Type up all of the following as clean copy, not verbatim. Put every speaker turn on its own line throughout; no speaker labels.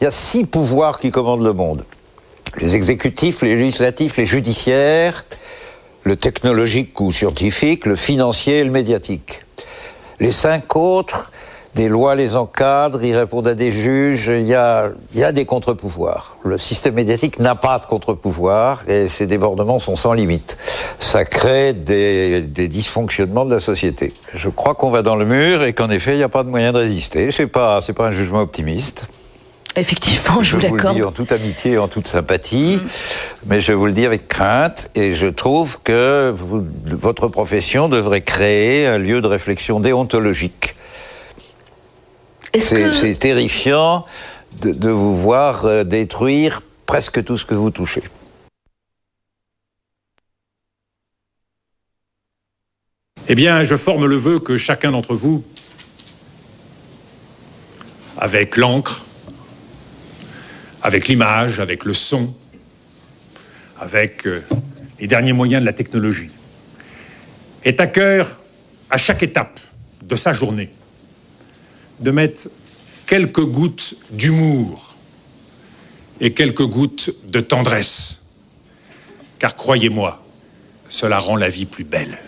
Il y a 6 pouvoirs qui commandent le monde. Les exécutifs, les législatifs, les judiciaires, le technologique ou scientifique, le financier et le médiatique. Les 5 autres, des lois les encadrent, ils répondent à des juges, il y a des contre-pouvoirs. Le système médiatique n'a pas de contre-pouvoir et ces débordements sont sans limite. Ça crée des dysfonctionnements de la société. Je crois qu'on va dans le mur et qu'en effet, il n'y a pas de moyen de résister. C'est pas un jugement optimiste.
Effectivement, je vous l'accorde.
Je vous le dis en toute amitié et en toute sympathie, mais je vous le dis avec crainte, et je trouve que votre profession devrait créer un lieu de réflexion déontologique. C'est terrifiant de vous voir détruire presque tout ce que vous touchez.
Eh bien, je forme le vœu que chacun d'entre vous, avec l'encre, avec l'image, avec le son, avec les derniers moyens de la technologie, ait à cœur, à chaque étape de sa journée, de mettre quelques gouttes d'humour et quelques gouttes de tendresse. Car croyez-moi, cela rend la vie plus belle.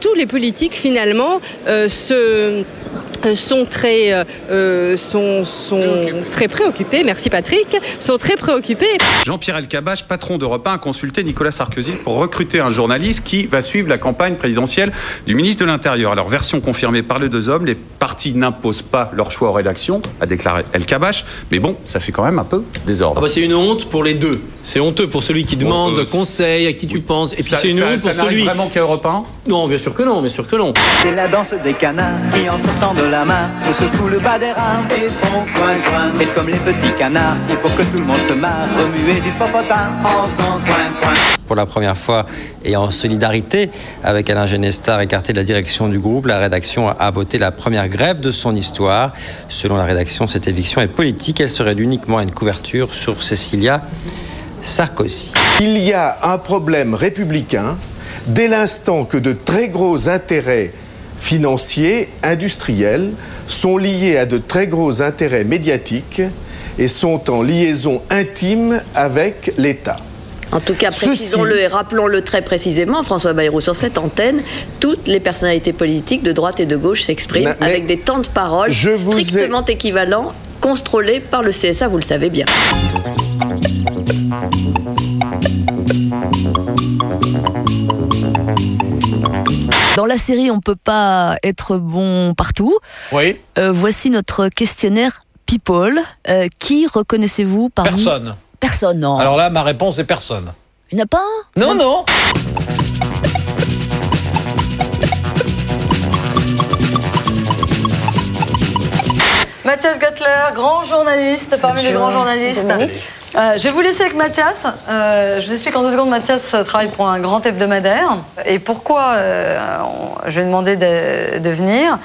Tous les politiques, finalement, sont très préoccupés, merci Patrick, sont très préoccupés.
Jean-Pierre Elkabbach, patron d'Europe 1, a consulté Nicolas Sarkozy pour recruter un journaliste qui va suivre la campagne présidentielle du ministre de l'Intérieur. Alors, version confirmée par les 2 hommes, les partis n'imposent pas leur choix aux rédactions, a déclaré Elkabbach, mais bon, ça fait quand même un peu désordre.
Ah bah c'est une honte pour les deux. C'est honteux pour celui qui demande conseil, à qui tu penses, et puis c'est une honte pour celui...
vraiment qu'à Europe 1 ?
Non, bien sûr que non, bien sûr que non.
C'est la danse des canards qui, en sortant de la main, se secouent le bas des reins et font coin coin. Et comme les petits canards, il faut que tout le monde se marre, remuer du popotin en faisant coin coin.
Pour la première fois et en solidarité avec Alain Genestar, écarté de la direction du groupe, la rédaction a voté la première grève de son histoire. Selon la rédaction, cette éviction est politique. Elle serait due uniquement à une couverture sur Cécilia Sarkozy.
Il y a un problème républicain dès l'instant que de très gros intérêts financiers, industriels, sont liés à de très gros intérêts médiatiques et sont en liaison intime avec l'État.
En tout cas, précisons-le et rappelons-le très précisément, François Bayrou, sur cette antenne, toutes les personnalités politiques de droite et de gauche s'expriment avec des temps de parole strictement équivalents, contrôlés par le CSA, vous le savez bien.
Dans la série, on ne peut pas être bon partout.
Oui.
Voici notre questionnaire People. Qui reconnaissez-vous parmi...
Personne.
Personne, non.
Alors là, ma réponse est personne.
Il n'y en a pas un?
Non, non.
Mathias Göttler, grand journaliste, parmi les grands journalistes. Je vais vous laisser avec Mathias. Je vous explique en 2 secondes. Mathias travaille pour un grand hebdomadaire. Et pourquoi je lui ai demandé de venir?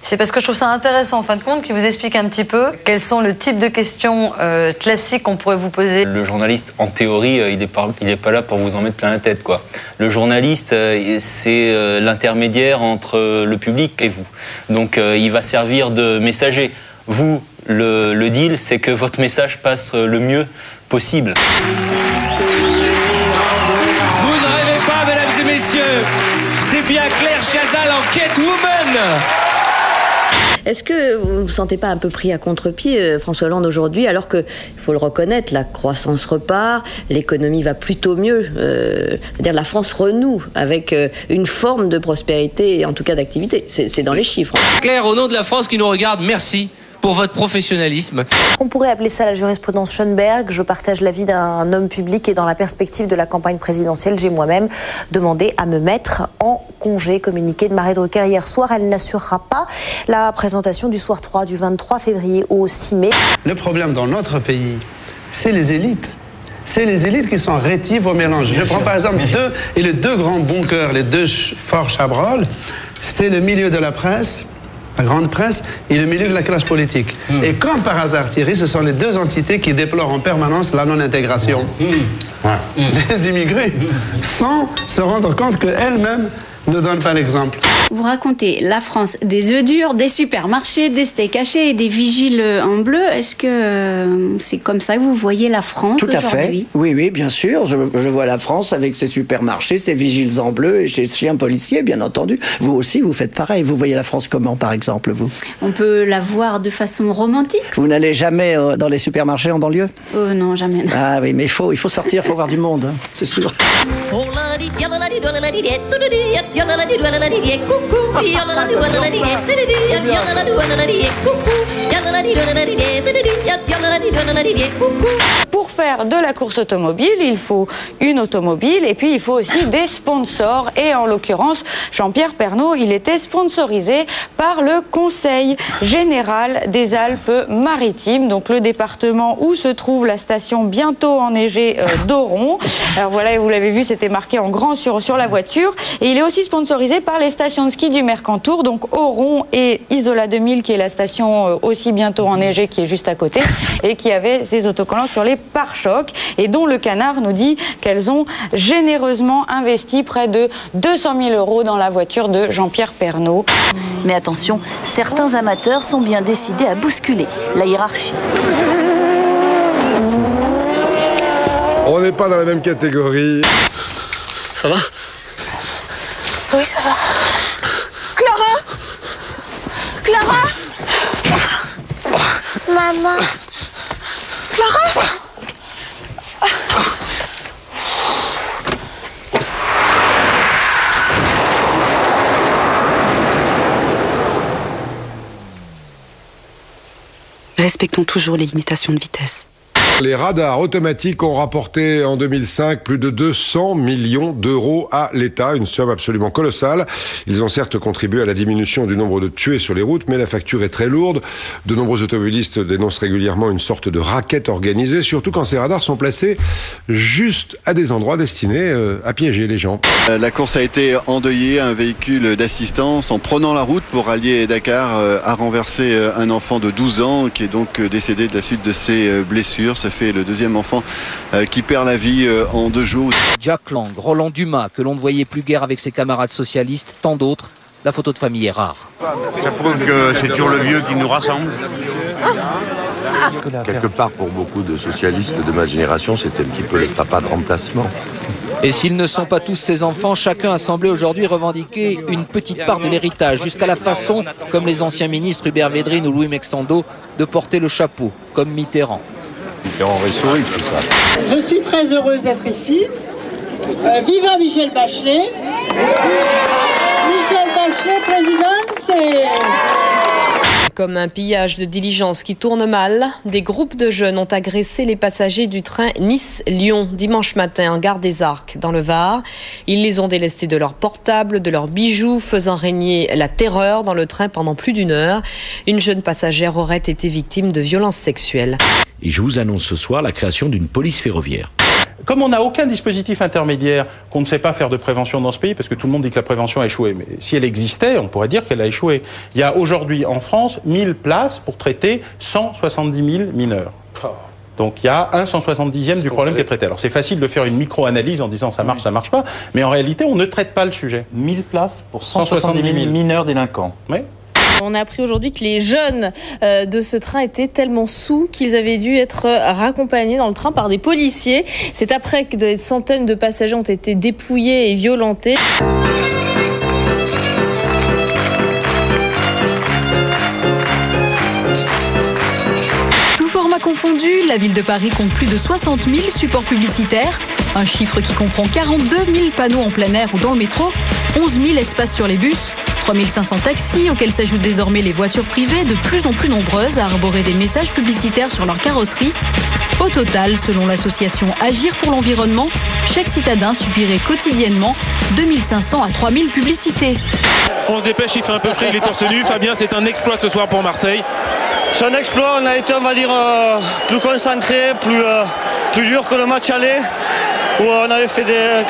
C'est parce que je trouve ça intéressant, en fin de compte, qu'il vous explique un petit peu quels sont le type de questions classiques qu'on pourrait vous poser.
Le journaliste, en théorie, il est pas là pour vous en mettre plein la tête, quoi. Le journaliste, c'est l'intermédiaire entre le public et vous. Donc, il va servir de messager. Vous, le deal, c'est que votre message passe le mieux possible.
Vous ne rêvez pas, mesdames et messieurs. C'est bien Claire Chazal en Catwoman.
Est-ce que vous ne vous sentez pas un peu pris à contre-pied, François Hollande, aujourd'hui, alors que, il faut le reconnaître, la croissance repart, l'économie va plutôt mieux, c'est-à-dire la France renoue avec une forme de prospérité et en tout cas d'activité. C'est dans les chiffres.
Claire, au nom de la France qui nous regarde, merci pour votre professionnalisme.
On pourrait appeler ça la jurisprudence Schoenberg. Je partage l'avis d'un homme public et dans la perspective de la campagne présidentielle, j'ai moi-même demandé à me mettre en congé. Communiqué de Marie Drucker hier soir, elle n'assurera pas la présentation du soir 3 du 23 février au 6 mai.
Le problème dans notre pays, c'est les élites. C'est les élites qui sont rétives au mélange. Je prends par exemple les deux grands bunkers, les 2 forts Chabrol, c'est le milieu de la presse, la grande presse, et le milieu de la classe politique. Et comme par hasard, Thierry, ce sont les 2 entités qui déplorent en permanence la non-intégration des immigrés, sans se rendre compte qu'elles-mêmes ne donne pas l'exemple.
Vous racontez la France des œufs durs, des supermarchés, des steaks hachés et des vigiles en bleu. Est-ce que c'est comme ça que vous voyez la France aujourd'hui ?
Tout à fait. Oui, oui, bien sûr. Je vois la France avec ses supermarchés, ses vigiles en bleu et ses chiens policiers, bien entendu. Vous aussi, vous faites pareil. Vous voyez la France comment, par exemple, vous ?
On peut la voir de façon romantique.
Vous n'allez jamais dans les supermarchés en banlieue ?
Non, jamais. Non.
Ah oui, mais il faut sortir, il faut voir du monde, hein, c'est sûr.
Pour faire de la course automobile, il faut une automobile et puis il faut aussi des sponsors. Et en l'occurrence, Jean-Pierre Pernaut, il était sponsorisé par le Conseil général des Alpes-Maritimes, donc le département où se trouve la station bientôt enneigée d'Oron. Alors voilà, vous l'avez vu, c'était marqué en grand sur la voiture. Et il est aussi sponsorisé par les stations de ski du Mercantour, donc Oron et Isola 2000, qui est la station aussi bientôt enneigée, qui est juste à côté, et qui avait ses autocollants sur les pare-chocs, et dont le Canard nous dit qu'elles ont généreusement investi près de 200 000 € dans la voiture de Jean-Pierre Pernaut.
Mais attention, certains amateurs sont bien décidés à bousculer la hiérarchie.
On n'est pas dans la même catégorie.
Ça va ?
Oui, ça va. Clara ? Clara ? Maman ? Clara ?
Respectons toujours les limitations de vitesse.
Les radars automatiques ont rapporté en 2005 plus de 200 millions d'euros à l'État, une somme absolument colossale. Ils ont certes contribué à la diminution du nombre de tués sur les routes, mais la facture est très lourde. De nombreux automobilistes dénoncent régulièrement une sorte de racket organisée, surtout quand ces radars sont placés juste à des endroits destinés à piéger les gens.
La course a été endeuillée. Un véhicule d'assistance, en prenant la route pour allier Dakar, a renversé un enfant de 12 ans qui est donc décédé de la suite de ses blessures. Ça fait le deuxième enfant qui perd la vie en 2 jours.
Jack Lang, Roland Dumas, que l'on ne voyait plus guère avec ses camarades socialistes, tant d'autres. La photo de famille est rare.
Ça prouve que c'est toujours le vieux qui nous rassemble.
Quelque part, pour beaucoup de socialistes de ma génération, c'était un petit peu le papa de remplacement.
Et s'ils ne sont pas tous ses enfants, chacun a semblé aujourd'hui revendiquer une petite part de l'héritage, jusqu'à la façon, comme les anciens ministres Hubert Védrine ou Louis Mexando, de porter le chapeau, comme Mitterrand.
Mitterrand sourit, tout ça.
Je suis très heureuse d'être ici. Viva Michel Bachelet. Michel Bachelet, présidente.
Comme un pillage de diligence qui tourne mal, des groupes de jeunes ont agressé les passagers du train Nice-Lyon dimanche matin en gare des Arcs, dans le Var. Ils les ont délestés de leurs portables, de leurs bijoux, faisant régner la terreur dans le train pendant plus d'1 heure. Une jeune passagère aurait été victime de violences sexuelles.
Et je vous annonce ce soir la création d'une police ferroviaire.
Comme on n'a aucun dispositif intermédiaire, qu'on ne sait pas faire de prévention dans ce pays, parce que tout le monde dit que la prévention a échoué, mais si elle existait, on pourrait dire qu'elle a échoué. Il y a aujourd'hui en France 1000 places pour traiter 170 000 mineurs. Donc il y a 1/170e du problème qui est traité. Alors c'est facile de faire une micro-analyse en disant ça marche pas, mais en réalité on ne traite pas le sujet.
1000 places pour 170 000 mineurs délinquants.
Oui.
On a appris aujourd'hui que les jeunes de ce train étaient tellement saols qu'ils avaient dû être raccompagnés dans le train par des policiers. C'est après que des centaines de passagers ont été dépouillés et violentés.
Tout format confondu, la ville de Paris compte plus de 60 000 supports publicitaires. Un chiffre qui comprend 42 000 panneaux en plein air ou dans le métro, 11 000 espaces sur les bus, 3 500 taxis, auxquels s'ajoutent désormais les voitures privées de plus en plus nombreuses à arborer des messages publicitaires sur leur carrosserie. Au total, selon l'association Agir pour l'environnement, chaque citadin subirait quotidiennement 2500 à 3000 publicités.
On se dépêche, il fait un peu frais, il est torse nu. Fabien, c'est un exploit ce soir pour Marseille.
C'est un exploit, on a été, on va dire, plus concentré, plus dur que le match aller, où on avait fait des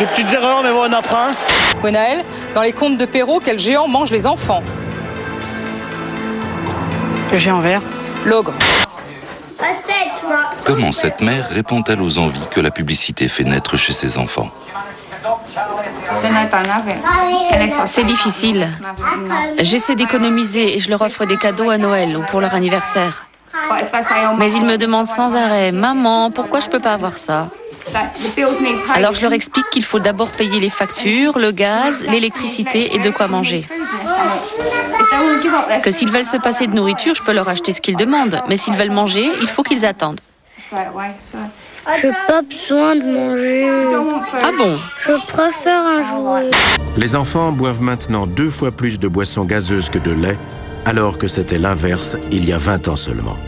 petites erreurs, mais bon, on apprend.
Gwenaël, dans les contes de Perrault, quel géant mange les enfants?
Le géant vert.
L'ogre.
Comment cette mère répond-elle aux envies que la publicité fait naître chez ses enfants?
C'est difficile. J'essaie d'économiser et je leur offre des cadeaux à Noël ou pour leur anniversaire. Mais ils me demandent sans arrêt, « Maman, pourquoi je peux pas avoir ça ?» Alors je leur explique qu'il faut d'abord payer les factures, le gaz, l'électricité et de quoi manger. Que s'ils veulent se passer de nourriture, je peux leur acheter ce qu'ils demandent. Mais s'ils veulent manger, il faut qu'ils attendent.
Je n'ai pas besoin de manger.
Ah bon?
Je préfère un jouet.
Les enfants boivent maintenant 2 fois plus de boissons gazeuses que de lait, alors que c'était l'inverse il y a 20 ans seulement.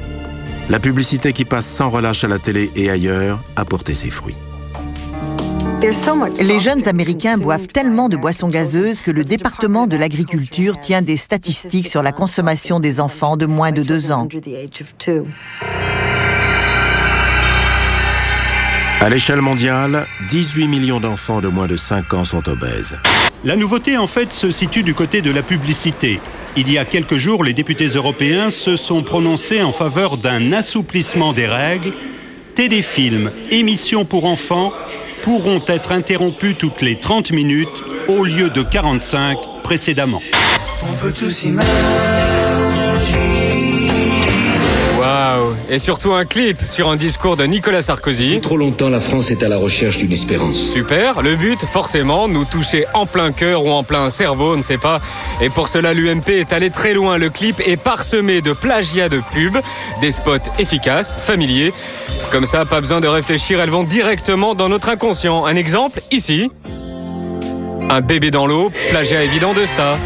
La publicité qui passe sans relâche à la télé et ailleurs a porté ses fruits.
Les jeunes Américains boivent tellement de boissons gazeuses que le département de l'agriculture tient des statistiques sur la consommation des enfants de moins de 2 ans.
À l'échelle mondiale, 18 millions d'enfants de moins de 5 ans sont obèses.
La nouveauté, en fait, se situe du côté de la publicité. Il y a quelques jours, les députés européens se sont prononcés en faveur d'un assouplissement des règles. Téléfilms, émissions pour enfants pourront être interrompus toutes les 30 minutes au lieu de 45 précédemment.
On peut tous imaginer.
Waouh! Et surtout un clip sur un discours de Nicolas Sarkozy.
Trop longtemps, la France est à la recherche d'une espérance.
Super, le but, forcément, nous toucher en plein cœur ou en plein cerveau, on ne sait pas. Et pour cela, l'UMP est allé très loin. Le clip est parsemé de plagiats de pubs, des spots efficaces, familiers. Comme ça, pas besoin de réfléchir, elles vont directement dans notre inconscient. Un exemple, ici. Un bébé dans l'eau, plagiat évident de ça.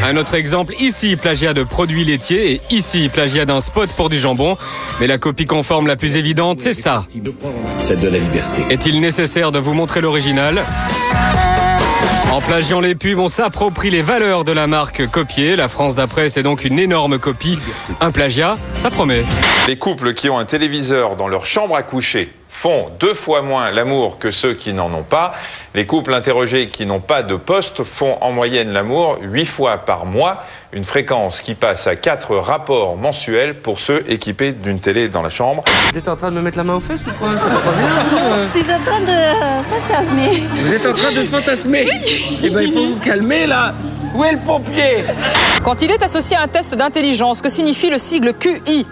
Un autre exemple, ici, plagiat de produits laitiers et ici, plagiat d'un spot pour du jambon. Mais la copie conforme la plus évidente, c'est ça.
Celle de la liberté.
Est-il nécessaire de vous montrer l'original ? En plagiant les pubs, on s'approprie les valeurs de la marque copiée. La France d'après, c'est donc une énorme copie. Un plagiat, ça promet.
Les couples qui ont un téléviseur dans leur chambre à coucher font 2 fois moins l'amour que ceux qui n'en ont pas. Les couples interrogés qui n'ont pas de poste font en moyenne l'amour 8 fois par mois, une fréquence qui passe à 4 rapports mensuels pour ceux équipés d'une télé dans la chambre.
Vous êtes en train de me mettre la main aux fesses ou quoi? Ça va pas bien,
Je suis en train de fantasmer.
Vous êtes en train de fantasmer? Eh ben, il faut vous calmer, là. Où est le pompier?
Quand il est associé à un test d'intelligence, que signifie le sigle QI?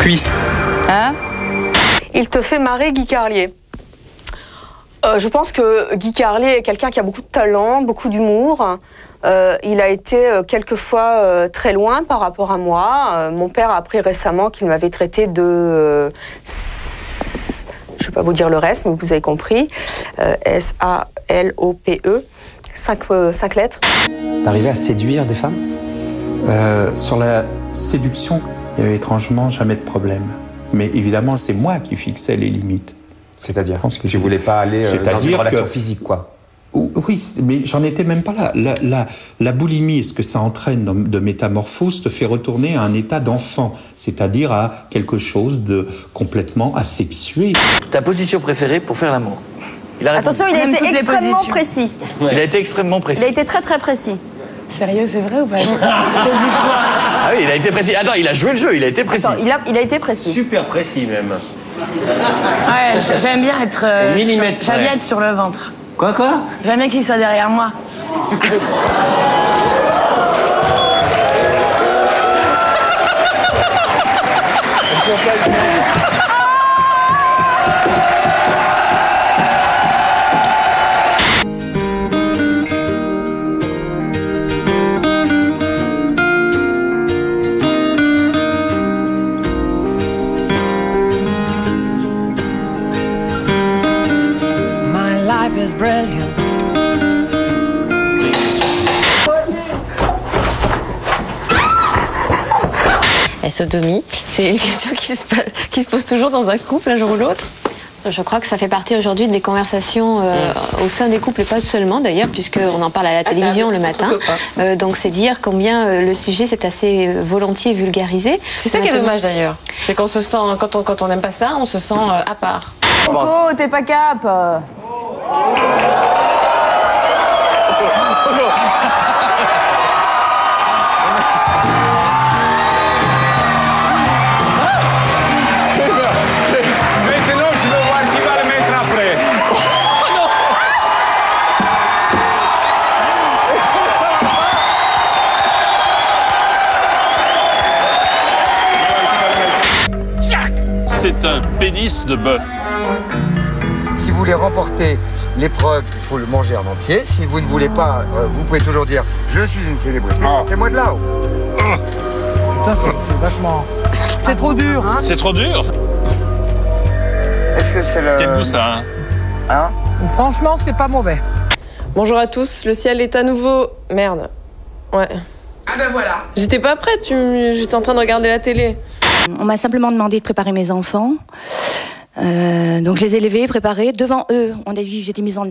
Cuit.
Hein?
Il te fait marrer, Guy Carlier. Je pense que Guy Carlier est quelqu'un qui a beaucoup de talent, beaucoup d'humour. Il a été quelquefois très loin par rapport à moi. Mon père a appris récemment qu'il m'avait traité de... je ne vais pas vous dire le reste, mais vous avez compris. S-A-L-O-P-E. 5 lettres.
D'arriver à séduire des femmes? Sur la séduction, il n'y avait étrangement jamais de problème. Mais évidemment, c'est moi qui fixais les limites.
C'est-à-dire que tu ne voulais pas aller dans une relation physique, quoi.
Oui, mais j'en étais même pas là. La boulimie, ce que ça entraîne de métamorphose, te fait retourner à un état d'enfant, c'est-à-dire à quelque chose de complètement asexué.
Ta position préférée pour faire l'amour?
Attention, il a été extrêmement précis.
Il a été extrêmement précis.
Il a été très très précis. Sérieux, c'est vrai ou pas?
Ah oui, il a été précis. Attends, il a joué le jeu, il a été précis.
Attends, il a été précis.
Super précis même.
Ouais, j'aime bien être... j'aime bien être sur le ventre.
Quoi?
J'aime bien qu'il soit derrière moi.
La sodomie, c'est une question qui se pose toujours dans un couple, un jour ou l'autre.
Je crois que ça fait partie aujourd'hui des conversations au sein des couples, et pas seulement d'ailleurs, puisqu'on en parle à la télévision le matin. Donc c'est dire combien le sujet s'est assez volontiers vulgarisé.
C'est ça qui est dommage d'ailleurs. C'est qu'on se sent, quand on n'aime pas ça, on se sent à part.
Coco, t'es pas cap.
hélice de bœuf.
Si vous voulez remporter l'épreuve, il faut le manger en entier. Si vous ne voulez pas, vous pouvez toujours dire « Je suis une célébrité, sortez-moi de là ».
Putain, c'est vachement... C'est trop dur.
Hein? C'est trop dur.
Est-ce que c'est le...
Quel goût ça,
hein?
Franchement, c'est pas mauvais.
Bonjour à tous, le ciel est à nouveau... Merde. Ouais.
Ah ben voilà.
J'étais pas prête, j'étais en train de regarder la télé.
On m'a simplement demandé de préparer mes enfants. Donc je les ai levés, préparés. Devant eux, on a dit que j'étais mise en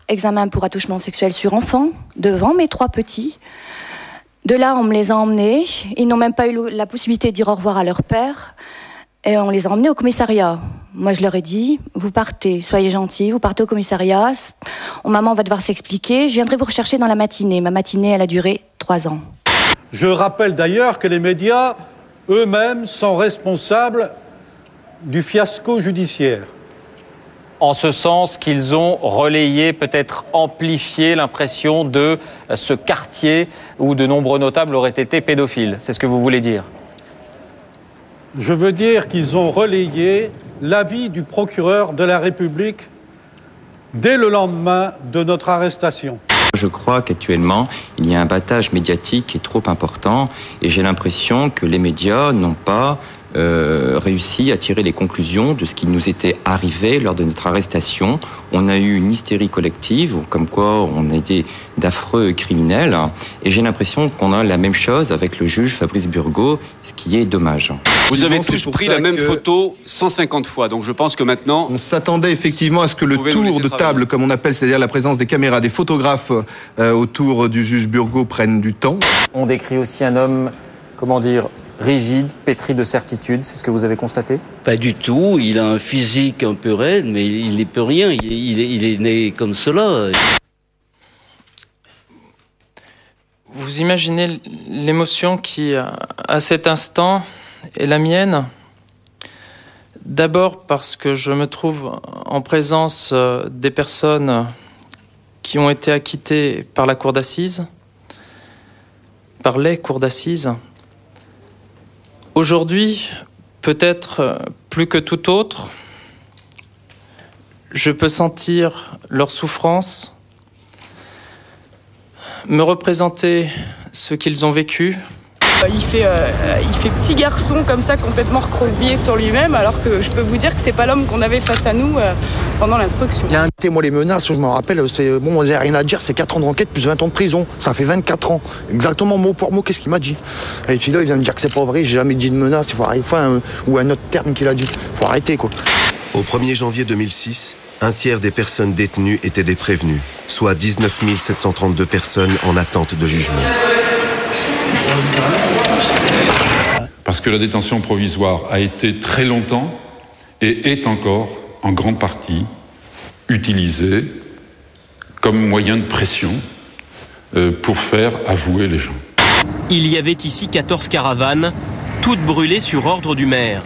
examen pour attouchement sexuel sur enfant, devant mes 3 petits. De là, on me les a emmenés. Ils n'ont même pas eu la possibilité de dire au revoir à leur père. Et on les a emmenés au commissariat. Moi, je leur ai dit, vous partez, soyez gentils, vous partez au commissariat. Maman va devoir s'expliquer. Je viendrai vous rechercher dans la matinée. Ma matinée, elle a duré 3 ans.
Je rappelle d'ailleurs que les médias eux-mêmes sont responsables du fiasco judiciaire.
En ce sens qu'ils ont relayé, peut-être amplifié l'impression de ce quartier où de nombreux notables auraient été pédophiles. C'est ce que vous voulez dire?
Je veux dire qu'ils ont relayé l'avis du procureur de la République dès le lendemain de notre arrestation.
Je crois qu'actuellement, il y a un battage médiatique qui est trop important et j'ai l'impression que les médias n'ont pas réussi à tirer les conclusions de ce qui nous était arrivé lors de notre arrestation. On a eu une hystérie collective, comme quoi on a été d'affreux criminels, et j'ai l'impression qu'on a la même chose avec le juge Fabrice Burgaud, ce qui est dommage.
Vous avez tous pris la même photo 150 fois, donc je pense que maintenant...
On s'attendait effectivement à ce que le tour de table, comme on appelle, c'est-à-dire la présence des caméras, des photographes autour du juge Burgaud prenne du temps.
On décrit aussi un homme, comment dire, rigide, pétri de certitude, c'est ce que vous avez constaté?
Pas du tout, il a un physique un peu raide, mais il n'est peut rien, il est né comme cela.
Vous imaginez l'émotion qui, à cet instant, est la mienne? D'abord parce que je me trouve en présence des personnes qui ont été acquittées par la cour d'assises, par les cours d'assises. Aujourd'hui, peut-être plus que tout autre, je peux sentir leur souffrance, me représenter ce qu'ils ont vécu. Il fait petit garçon comme ça, complètement recroquevillé sur lui-même, alors que je peux vous dire que c'est pas l'homme qu'on avait face à nous pendant l'instruction.
Moi, les menaces, je me rappelle, c'est bon, on n'a rien à dire, c'est 4 ans d'enquête plus 20 ans de prison. Ça fait 24 ans. Exactement mot pour mot, qu'est-ce qu'il m'a dit. Et puis là, il vient me dire que c'est pas vrai, j'ai jamais dit de menace, il faut arrêter, ou un autre terme qu'il a dit. Il faut arrêter, quoi.
Au 1er janvier 2006, un tiers des personnes détenues étaient des prévenus, soit 19 732 personnes en attente de jugement.
Parce que la détention provisoire a été très longtemps et est encore en grande partie utilisée comme moyen de pression pour faire avouer les gens.
Il y avait ici 14 caravanes, toutes brûlées sur ordre du maire.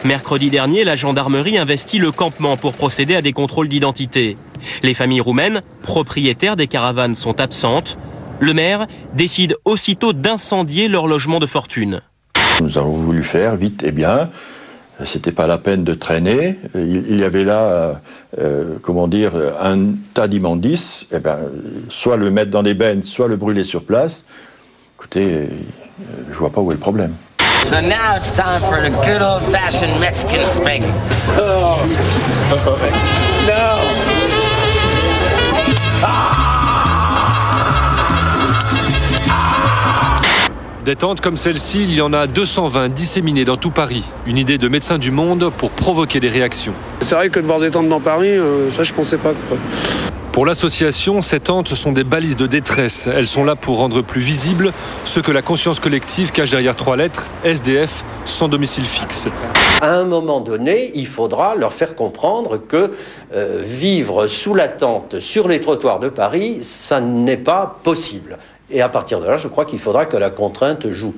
Mercredi dernier, la gendarmerie investit le campement pour procéder à des contrôles d'identité. Les familles roumaines, propriétaires des caravanes, sont absentes. Le maire décide aussitôt d'incendier leur logement de fortune.
Nous avons voulu faire vite et bien. C'était pas la peine de traîner. Il y avait là, comment dire, un tas d'immondices. Eh ben, soit le mettre dans des bennes, soit le brûler sur place. Écoutez, je vois pas où est le problème.
So now it's time for the good old-fashioned Mexican spanking.
Oh. No.
Des tentes comme celle-ci, il y en a 220 disséminées dans tout Paris. Une idée de Médecins du Monde pour provoquer des réactions.
C'est vrai que de voir des tentes dans Paris, ça je pensais pas, quoi.
Pour l'association, ces tentes sont des balises de détresse. Elles sont là pour rendre plus visible ce que la conscience collective cache derrière 3 lettres, SDF, sans domicile fixe.
À un moment donné, il faudra leur faire comprendre que vivre sous la tente sur les trottoirs de Paris, ça n'est pas possible. Et à partir de là, je crois qu'il faudra que la contrainte joue.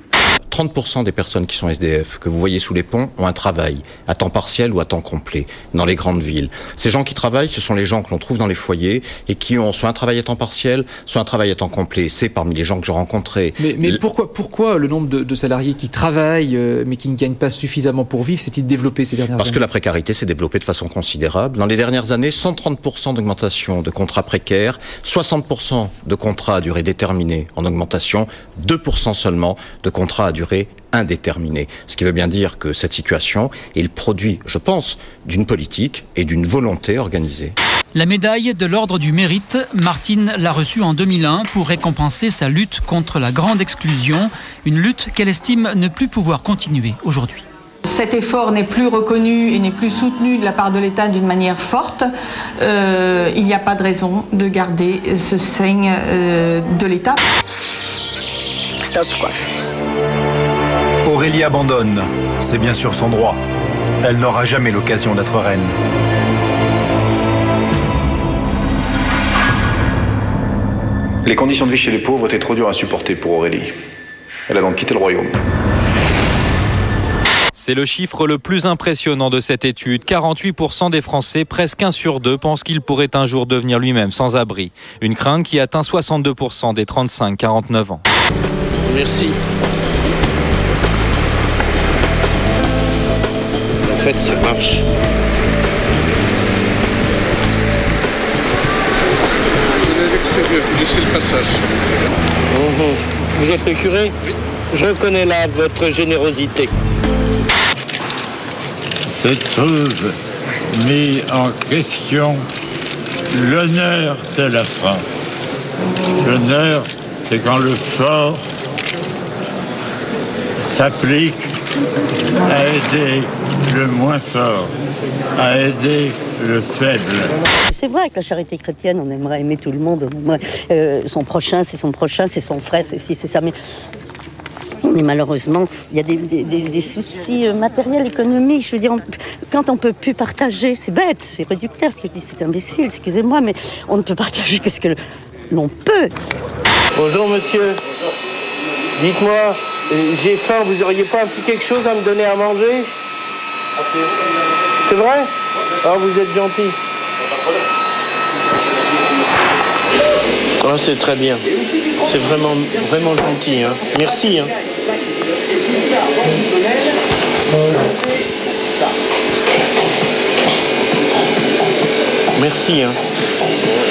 30% des personnes qui sont SDF, que vous voyez sous les ponts, ont un travail, à temps partiel ou à temps complet, dans les grandes villes. Ces gens qui travaillent, ce sont les gens que l'on trouve dans les foyers et qui ont soit un travail à temps partiel, soit un travail à temps complet. C'est parmi les gens que j'ai rencontrés.
Mais pourquoi le nombre de salariés qui travaillent mais qui ne gagnent pas suffisamment pour vivre s'est-il développé ces dernières années?
Parce que la précarité s'est développée de façon considérable. Dans les dernières années, 130% d'augmentation de contrats précaires, 60% de contrats à durée déterminée en augmentation, 2% seulement de contrats à durée indéterminée. Ce qui veut bien dire que cette situation est le produit, je pense, d'une politique et d'une volonté organisée.
La médaille de l'Ordre du Mérite, Martine l'a reçue en 2001 pour récompenser sa lutte contre la grande exclusion, une lutte qu'elle estime ne plus pouvoir continuer aujourd'hui.
Cet effort n'est plus reconnu et n'est plus soutenu de la part de l'État d'une manière forte. Il n'y a pas de raison de garder ce signe de l'État.
Stop, quoi.
Aurélie abandonne. C'est bien sûr son droit. Elle n'aura jamais l'occasion d'être reine. Les conditions de vie chez les pauvres étaient trop dures à supporter pour Aurélie. Elle a donc quitté le royaume.
C'est le chiffre le plus impressionnant de cette étude. 48% des Français, presque 1 sur 2, pensent qu'il pourrait un jour devenir lui-même sans abri. Une crainte qui atteint 62% des 35-49 ans.
Merci. En fait, ça marche. Je vais à l'extérieur, vous laissez le passage. Vous êtes le curé? Oui. Je reconnais là votre générosité.
Cette trouve mis en question l'honneur de la France. L'honneur, c'est quand le fort s'applique à aider le moins fort, à aider le faible.
C'est vrai que la charité chrétienne, on aimerait aimer tout le monde, on aimerait, son prochain, c'est son frère, c'est ci, c'est ça, mais malheureusement, il y a des soucis matériels, économiques. Je veux dire, quand on ne peut plus partager, c'est bête, c'est réducteur, ce que je dis, c'est imbécile, excusez-moi, mais on ne peut partager que ce que l'on peut.
Bonjour monsieur, dites-moi, j'ai faim, vous auriez pas un petit quelque chose à me donner à manger? C'est vrai? Ah, vous êtes gentil. Ah, c'est très bien. C'est vraiment, vraiment gentil. Hein. Merci. Hein. Merci. Hein.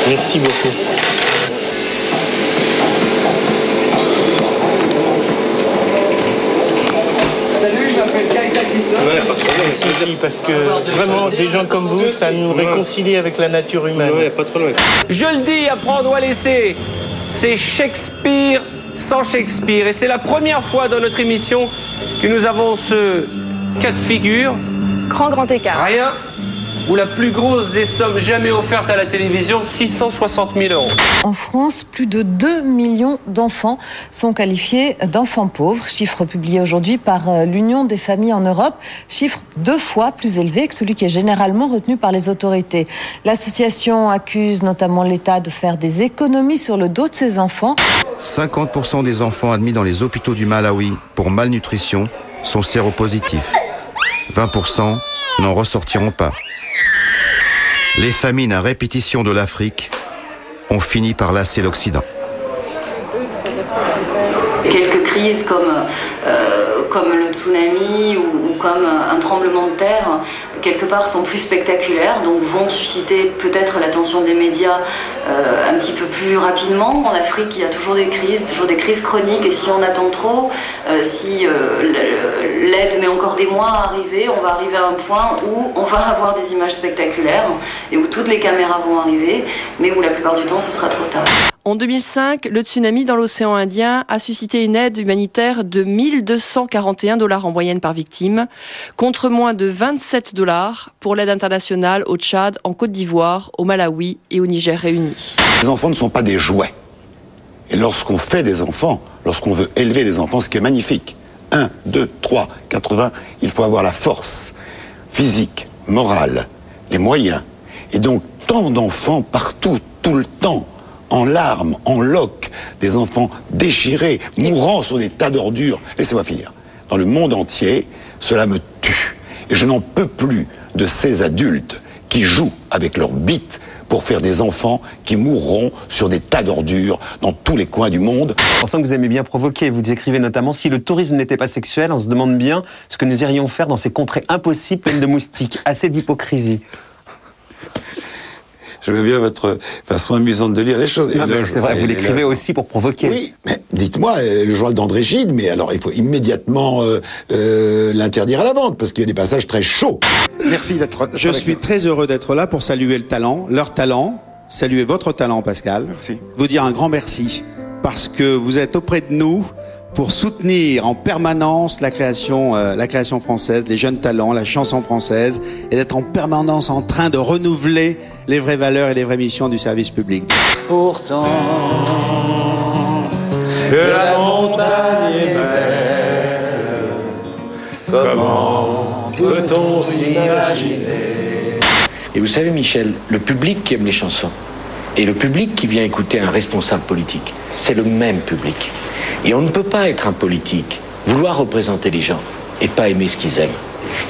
Merci beaucoup. Salut, je m'appelle Kai Takis. Merci, parce que vraiment, des gens comme vous, ça nous réconcilie avec la nature humaine. Ouais, pas trop loin.
Je le dis, à prendre ou à laisser, c'est Shakespeare sans Shakespeare. Et c'est la première fois dans notre émission que nous avons ce cas de figure.
Grand écart.
Rien. Ou la plus grosse des sommes jamais offertes à la télévision, 660 000 €.
En France, plus de 2 millions d'enfants sont qualifiés d'enfants pauvres, chiffre publié aujourd'hui par l'Union des familles en Europe, chiffre 2 fois plus élevé que celui qui est généralement retenu par les autorités. L'association accuse notamment l'État de faire des économies sur le dos de ses enfants.
50% des enfants admis dans les hôpitaux du Malawi pour malnutrition sont séropositifs. 20% n'en ressortiront pas. Les famines à répétition de l'Afrique ont fini par lasser l'Occident.
Quelques crises comme le tsunami ou comme un tremblement de terre, quelque part, sont plus spectaculaires, donc vont susciter peut-être l'attention des médias un petit peu plus rapidement. En Afrique, il y a toujours des crises chroniques, et si on attend trop, si l'aide met encore des mois à arriver, on va arriver à un point où on va avoir des images spectaculaires et où toutes les caméras vont arriver, mais où la plupart du temps, ce sera trop tard.
En 2005, le tsunami dans l'océan Indien a suscité une aide humanitaire de 1 241 $ en moyenne par victime, contre moins de 27 $ pour l'aide internationale au Tchad, en Côte d'Ivoire, au Malawi et au Niger réunis.
Les enfants ne sont pas des jouets. Et lorsqu'on fait des enfants, lorsqu'on veut élever des enfants, ce qui est magnifique, 1, 2, 3, 80, il faut avoir la force physique, morale, les moyens. Et donc, tant d'enfants partout, tout le temps, en larmes, en loques, des enfants déchirés, mourant sur des tas d'ordures. Laissez-moi finir. Dans le monde entier, cela me tue. Et je n'en peux plus de ces adultes qui jouent avec leurs bites pour faire des enfants qui mourront sur des tas d'ordures dans tous les coins du monde.
On sent que vous aimez bien provoquer. Vous écrivez notamment « Si le tourisme n'était pas sexuel, on se demande bien ce que nous irions faire dans ces contrées impossibles pleines de moustiques. » Assez d'hypocrisie.
J'aime bien votre façon amusante de lire les choses.
C'est vrai, vous l'écrivez aussi pour provoquer.
Oui, mais dites-moi, le journal d'André Gide, mais alors il faut immédiatement l'interdire à la vente, parce qu'il y a des passages très chauds. Merci d'être...
Je suis très heureux d'être là pour saluer le talent, leur talent, saluer votre talent, Pascal.
Merci.
Vous dire un grand merci, parce que vous êtes auprès de nous pour soutenir en permanence la création française, les jeunes talents, la chanson française, et d'être en permanence en train de renouveler les vraies valeurs et les vraies missions du service public.
Pourtant, que la montagne est belle, comment peut-on s'imaginer?
Et vous savez, Michel, le public qui aime les chansons et le public qui vient écouter un responsable politique, c'est le même public. Et on ne peut pas être un politique, vouloir représenter les gens et pas aimer ce qu'ils aiment.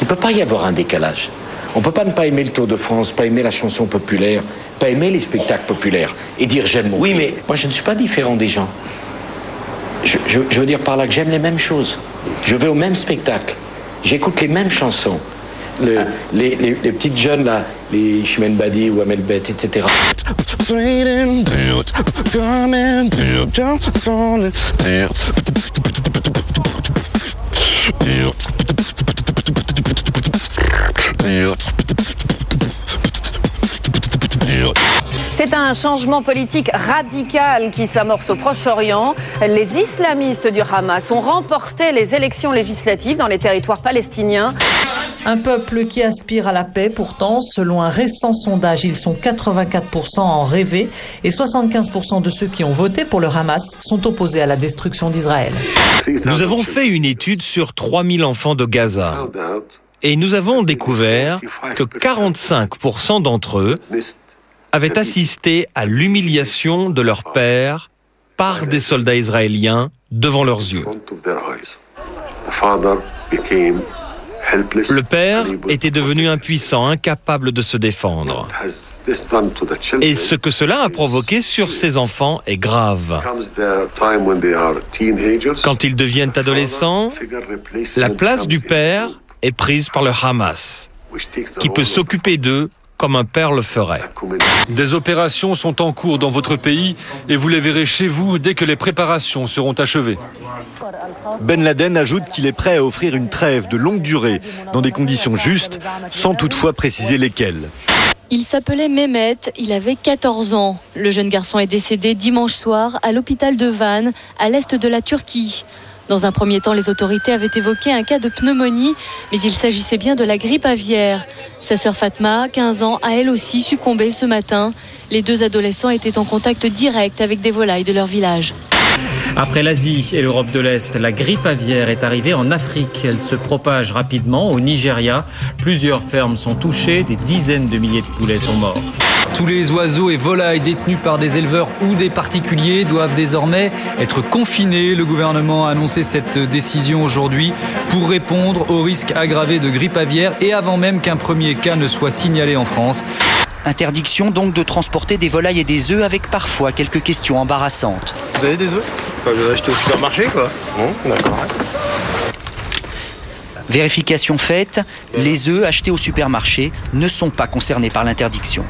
Il ne peut pas y avoir un décalage. On ne peut pas ne pas aimer le Tour de France, pas aimer la chanson populaire, pas aimer les spectacles populaires et dire j'aime mon pays. Mais moi je ne suis pas différent des gens. Je veux dire par là que j'aime les mêmes choses. Je vais au même spectacle. J'écoute les mêmes chansons. Les petites jeunes là, les Chimène Badi ou Amel Bent, etc.
C'est un changement politique radical qui s'amorce au Proche-Orient. Les islamistes du Hamas ont remporté les élections législatives dans les territoires palestiniens.
Un peuple qui aspire à la paix, pourtant, selon un récent sondage, ils sont 84% à en rêver et 75% de ceux qui ont voté pour le Hamas sont opposés à la destruction d'Israël.
Nous avons fait une étude sur 3000 enfants de Gaza et nous avons découvert que 45% d'entre eux avaient assisté à l'humiliation de leur père par des soldats israéliens devant leurs yeux. Le père était devenu impuissant, incapable de se défendre. Et ce que cela a provoqué sur ces enfants est grave. Quand ils deviennent adolescents, la place du père est prise par le Hamas, qui peut s'occuper d'eux comme un père le ferait.
Des opérations sont en cours dans votre pays et vous les verrez chez vous dès que les préparations seront achevées.
Ben Laden ajoute qu'il est prêt à offrir une trêve de longue durée dans des conditions justes, sans toutefois préciser lesquelles.
Il s'appelait Mehmet, il avait 14 ans. Le jeune garçon est décédé dimanche soir à l'hôpital de Van, à l'est de la Turquie. Dans un premier temps, les autorités avaient évoqué un cas de pneumonie, mais il s'agissait bien de la grippe aviaire. Sa sœur Fatma, 15 ans, a elle aussi succombé ce matin. Les deux adolescents étaient en contact direct avec des volailles de leur village.
Après l'Asie et l'Europe de l'Est, la grippe aviaire est arrivée en Afrique. Elle se propage rapidement au Nigeria. Plusieurs fermes sont touchées, des dizaines de milliers de poulets sont morts.
Tous les oiseaux et volailles détenus par des éleveurs ou des particuliers doivent désormais être confinés. Le gouvernement a annoncé cette décision aujourd'hui pour répondre au risque aggravé de grippe aviaire et avant même qu'un premier cas ne soit signalé en France.
Interdiction donc de transporter des volailles et des œufs avec parfois quelques questions embarrassantes.
Vous avez des œufs? Vous les achetez au supermarché, quoi.
Bon, d'accord. Vérification faite, les œufs achetés au supermarché ne sont pas concernés par l'interdiction.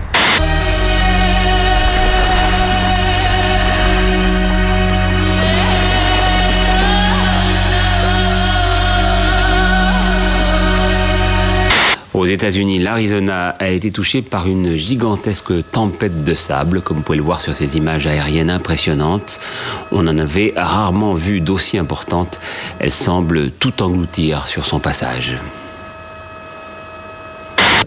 Aux États-Unis, l'Arizona a été touché par une gigantesque tempête de sable, comme vous pouvez le voir sur ces images aériennes impressionnantes. On en avait rarement vu d'aussi importante. Elle semble tout engloutir sur son passage.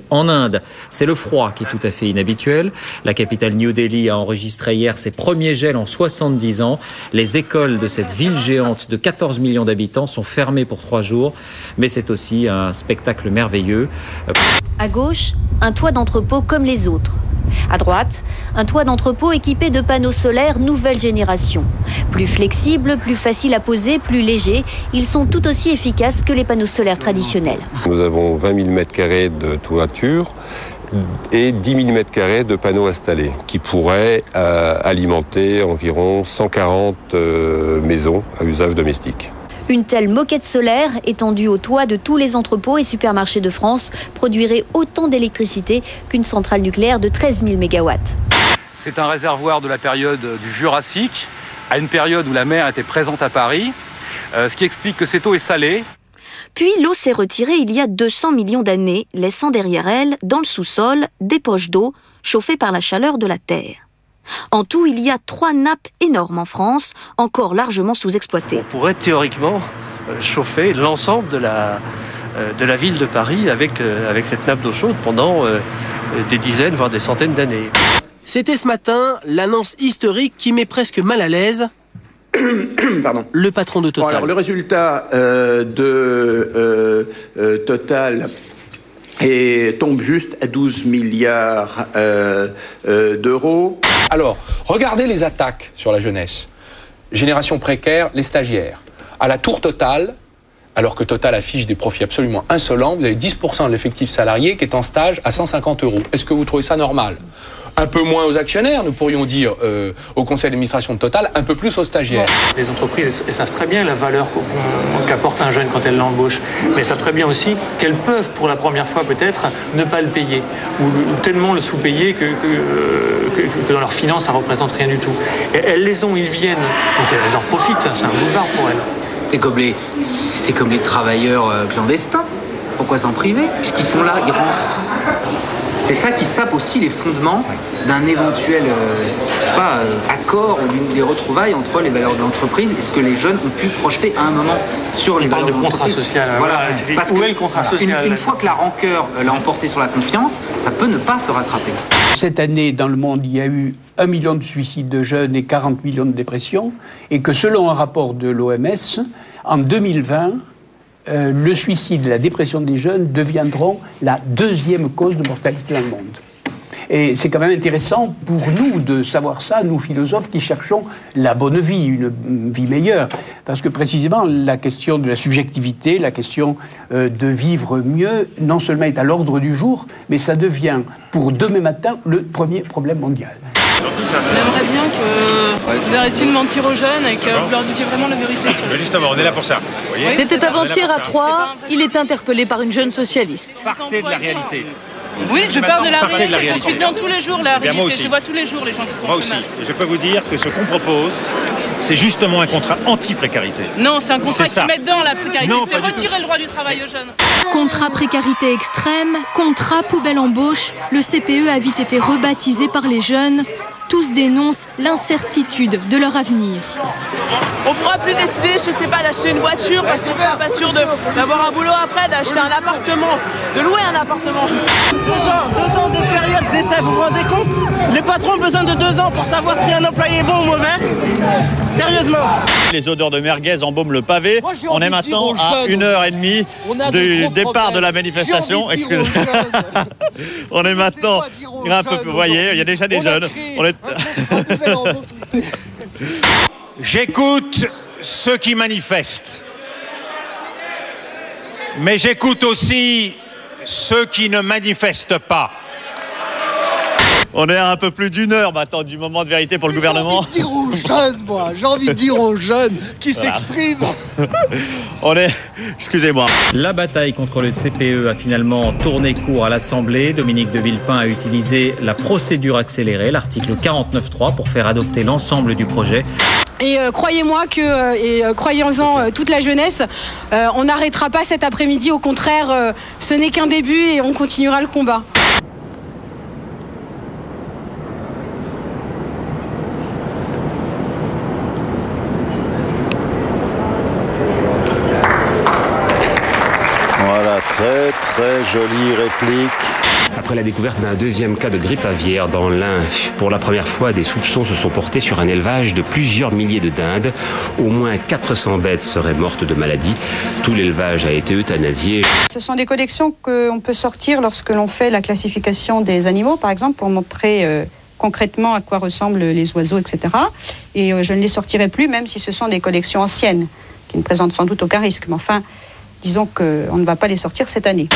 En Inde, c'est le froid qui est tout à fait inhabituel. La capitale New Delhi a enregistré hier ses premiers gels en 70 ans. Les écoles de cette ville géante de 14 millions d'habitants sont fermées pour 3 jours. Mais c'est aussi un spectacle merveilleux.
À gauche, un toit d'entrepôt comme les autres.
À droite, un toit d'entrepôt équipé de panneaux solaires nouvelle génération. Plus flexible, plus facile à poser, plus léger, ils sont tout aussi efficaces que les panneaux solaires traditionnels.
Nous avons 20 000 m² de toiture et 10 000 m² de panneaux installés qui pourraient alimenter environ 140 maisons à usage domestique.
Une telle moquette solaire étendue au toit de tous les entrepôts et supermarchés de France produirait autant d'électricité qu'une centrale nucléaire de 13 000 MW.
C'est un réservoir de la période du Jurassique, à une période où la mer était présente à Paris, ce qui explique que cette eau est salée.
Puis l'eau s'est retirée il y a 200 millions d'années, laissant derrière elle, dans le sous-sol, des poches d'eau chauffées par la chaleur de la Terre. En tout, il y a 3 nappes énormes en France, encore largement sous-exploitées.
On pourrait théoriquement chauffer l'ensemble de la ville de Paris avec cette nappe d'eau chaude pendant des dizaines, voire des centaines d'années.
C'était ce matin l'annonce historique qui met presque mal à l'aise le patron de Total.
Bon, alors, le résultat Total tombe juste à 12 milliards d'euros.
Alors, regardez les attaques sur la jeunesse. Génération précaire, les stagiaires. À la tour Total, alors que Total affiche des profits absolument insolents, vous avez 10% de l'effectif salarié qui est en stage à 150 €. Est-ce que vous trouvez ça normal ? Un peu moins aux actionnaires, nous pourrions dire, au conseil d'administration de Total, un peu plus aux stagiaires.
Les entreprises, elles savent très bien la valeur qu'apporte un jeune quand elles l'embauchent, mais elles savent très bien aussi qu'elles peuvent, pour la première fois peut-être, ne pas le payer, ou tellement le sous-payer que dans leurs finances, ça ne représente rien du tout. Et elles les ont, ils viennent, donc elles en profitent, c'est un boulevard pour elles.
C'est comme les travailleurs clandestins. Pourquoi s'en priver ? Puisqu'ils sont là, ils rentrent. C'est ça qui sape aussi les fondements d'un éventuel accord ou des retrouvailles entre les valeurs de l'entreprise et ce que les jeunes ont pu projeter à un moment sur les valeurs de l'entreprise.
Contrat social.
Voilà.
Parce où est le contrat social ?
Une fois que la rancœur l'a emporté sur la confiance, ça peut ne pas se rattraper.
Cette année, dans le monde, il y a eu 1 million de suicides de jeunes et 40 millions de dépressions, et que selon un rapport de l'OMS, en 2020, le suicide et la dépression des jeunes deviendront la 2e cause de mortalité dans le monde. Et c'est quand même intéressant pour nous de savoir ça, nous philosophes qui cherchons la bonne vie, une vie meilleure. Parce que précisément, la question de la subjectivité, la question de vivre mieux, non seulement est à l'ordre du jour, mais ça devient, pour demain matin, le premier problème mondial.
On aimerait bien que vous arrêtiez de mentir aux jeunes et que vous leur disiez vraiment la vérité sur les...
Justement, on est là pour ça.
C'était avant-hier à Troyes, il est interpellé par une jeune socialiste.
Partez de la réalité.
Oui, je pars de la réalité. Je suis dans tous les jours la réalité. Je vois tous les jours les gens qui sont au chômage.
Moi aussi. Et je peux vous dire que ce qu'on propose, c'est justement un contrat anti-précarité.
Non, c'est un contrat qui met dans la précarité. C'est retirer le droit du travail aux jeunes.
Contrat précarité extrême, contrat poubelle embauche, le CPE a vite été rebaptisé par les jeunes. Tous dénoncent l'incertitude de leur avenir.
On ne pourra plus décider, je sais pas, d'acheter une voiture parce qu'on ne sera pas sûr d'avoir un boulot après, d'acheter un appartement, de louer un appartement.
2 ans de période d'essai, vous vous rendez compte ? Les patrons ont besoin de 2 ans pour savoir si un employé est bon ou mauvais ? Sérieusement ? Les odeurs de merguez embaument le pavé. On est maintenant à 1h30 du départ de la manifestation. Excusez-moi. On est maintenant un peu, vous voyez, il y a déjà des jeunes.
J'écoute ceux qui manifestent, mais j'écoute aussi ceux qui ne manifestent pas.
On est à un peu plus d'1 heure maintenant du moment de vérité pour le gouvernement.
J'ai envie de dire aux jeunes, moi. J'ai envie de dire aux jeunes qui s'expriment.
On est... Excusez-moi.
La bataille contre le CPE a finalement tourné court à l'Assemblée. Dominique de Villepin a utilisé la procédure accélérée, l'article 49.3, pour faire adopter l'ensemble du projet.
Et croyez-moi que, croyez-en toute la jeunesse, on n'arrêtera pas cet après-midi. Au contraire, ce n'est qu'un début et on continuera le combat.
Voilà, très très jolie réplique.
après la découverte d'un deuxième cas de grippe aviaire dans l'Ain. Pour la première fois, des soupçons se sont portés sur un élevage de plusieurs milliers de dindes. Au moins 400 bêtes seraient mortes de maladie. Tout l'élevage a été euthanasié.
Ce sont des collections qu'on peut sortir lorsque l'on fait la classification des animaux, par exemple, pour montrer concrètement à quoi ressemblent les oiseaux, etc. Et je ne les sortirai plus, même si ce sont des collections anciennes, qui ne présentent sans doute aucun risque. Mais enfin, disons qu'on ne va pas les sortir cette année.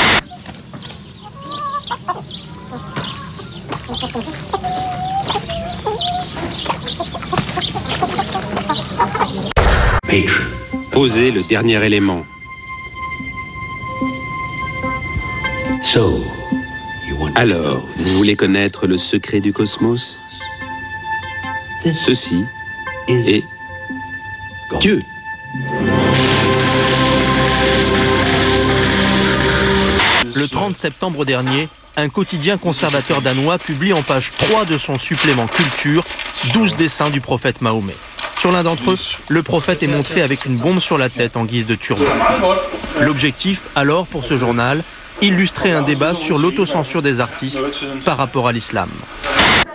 Posez le dernier élément. Alors, vous voulez connaître le secret du cosmos? Ceci est Dieu.
Le 30 septembre dernier, un quotidien conservateur danois publie en page 3 de son supplément Culture 12 dessins du prophète Mahomet. Sur l'un d'entre eux, le prophète est montré avec une bombe sur la tête en guise de turban. L'objectif, alors, pour ce journal, illustrer un débat sur l'autocensure des artistes par rapport à l'islam.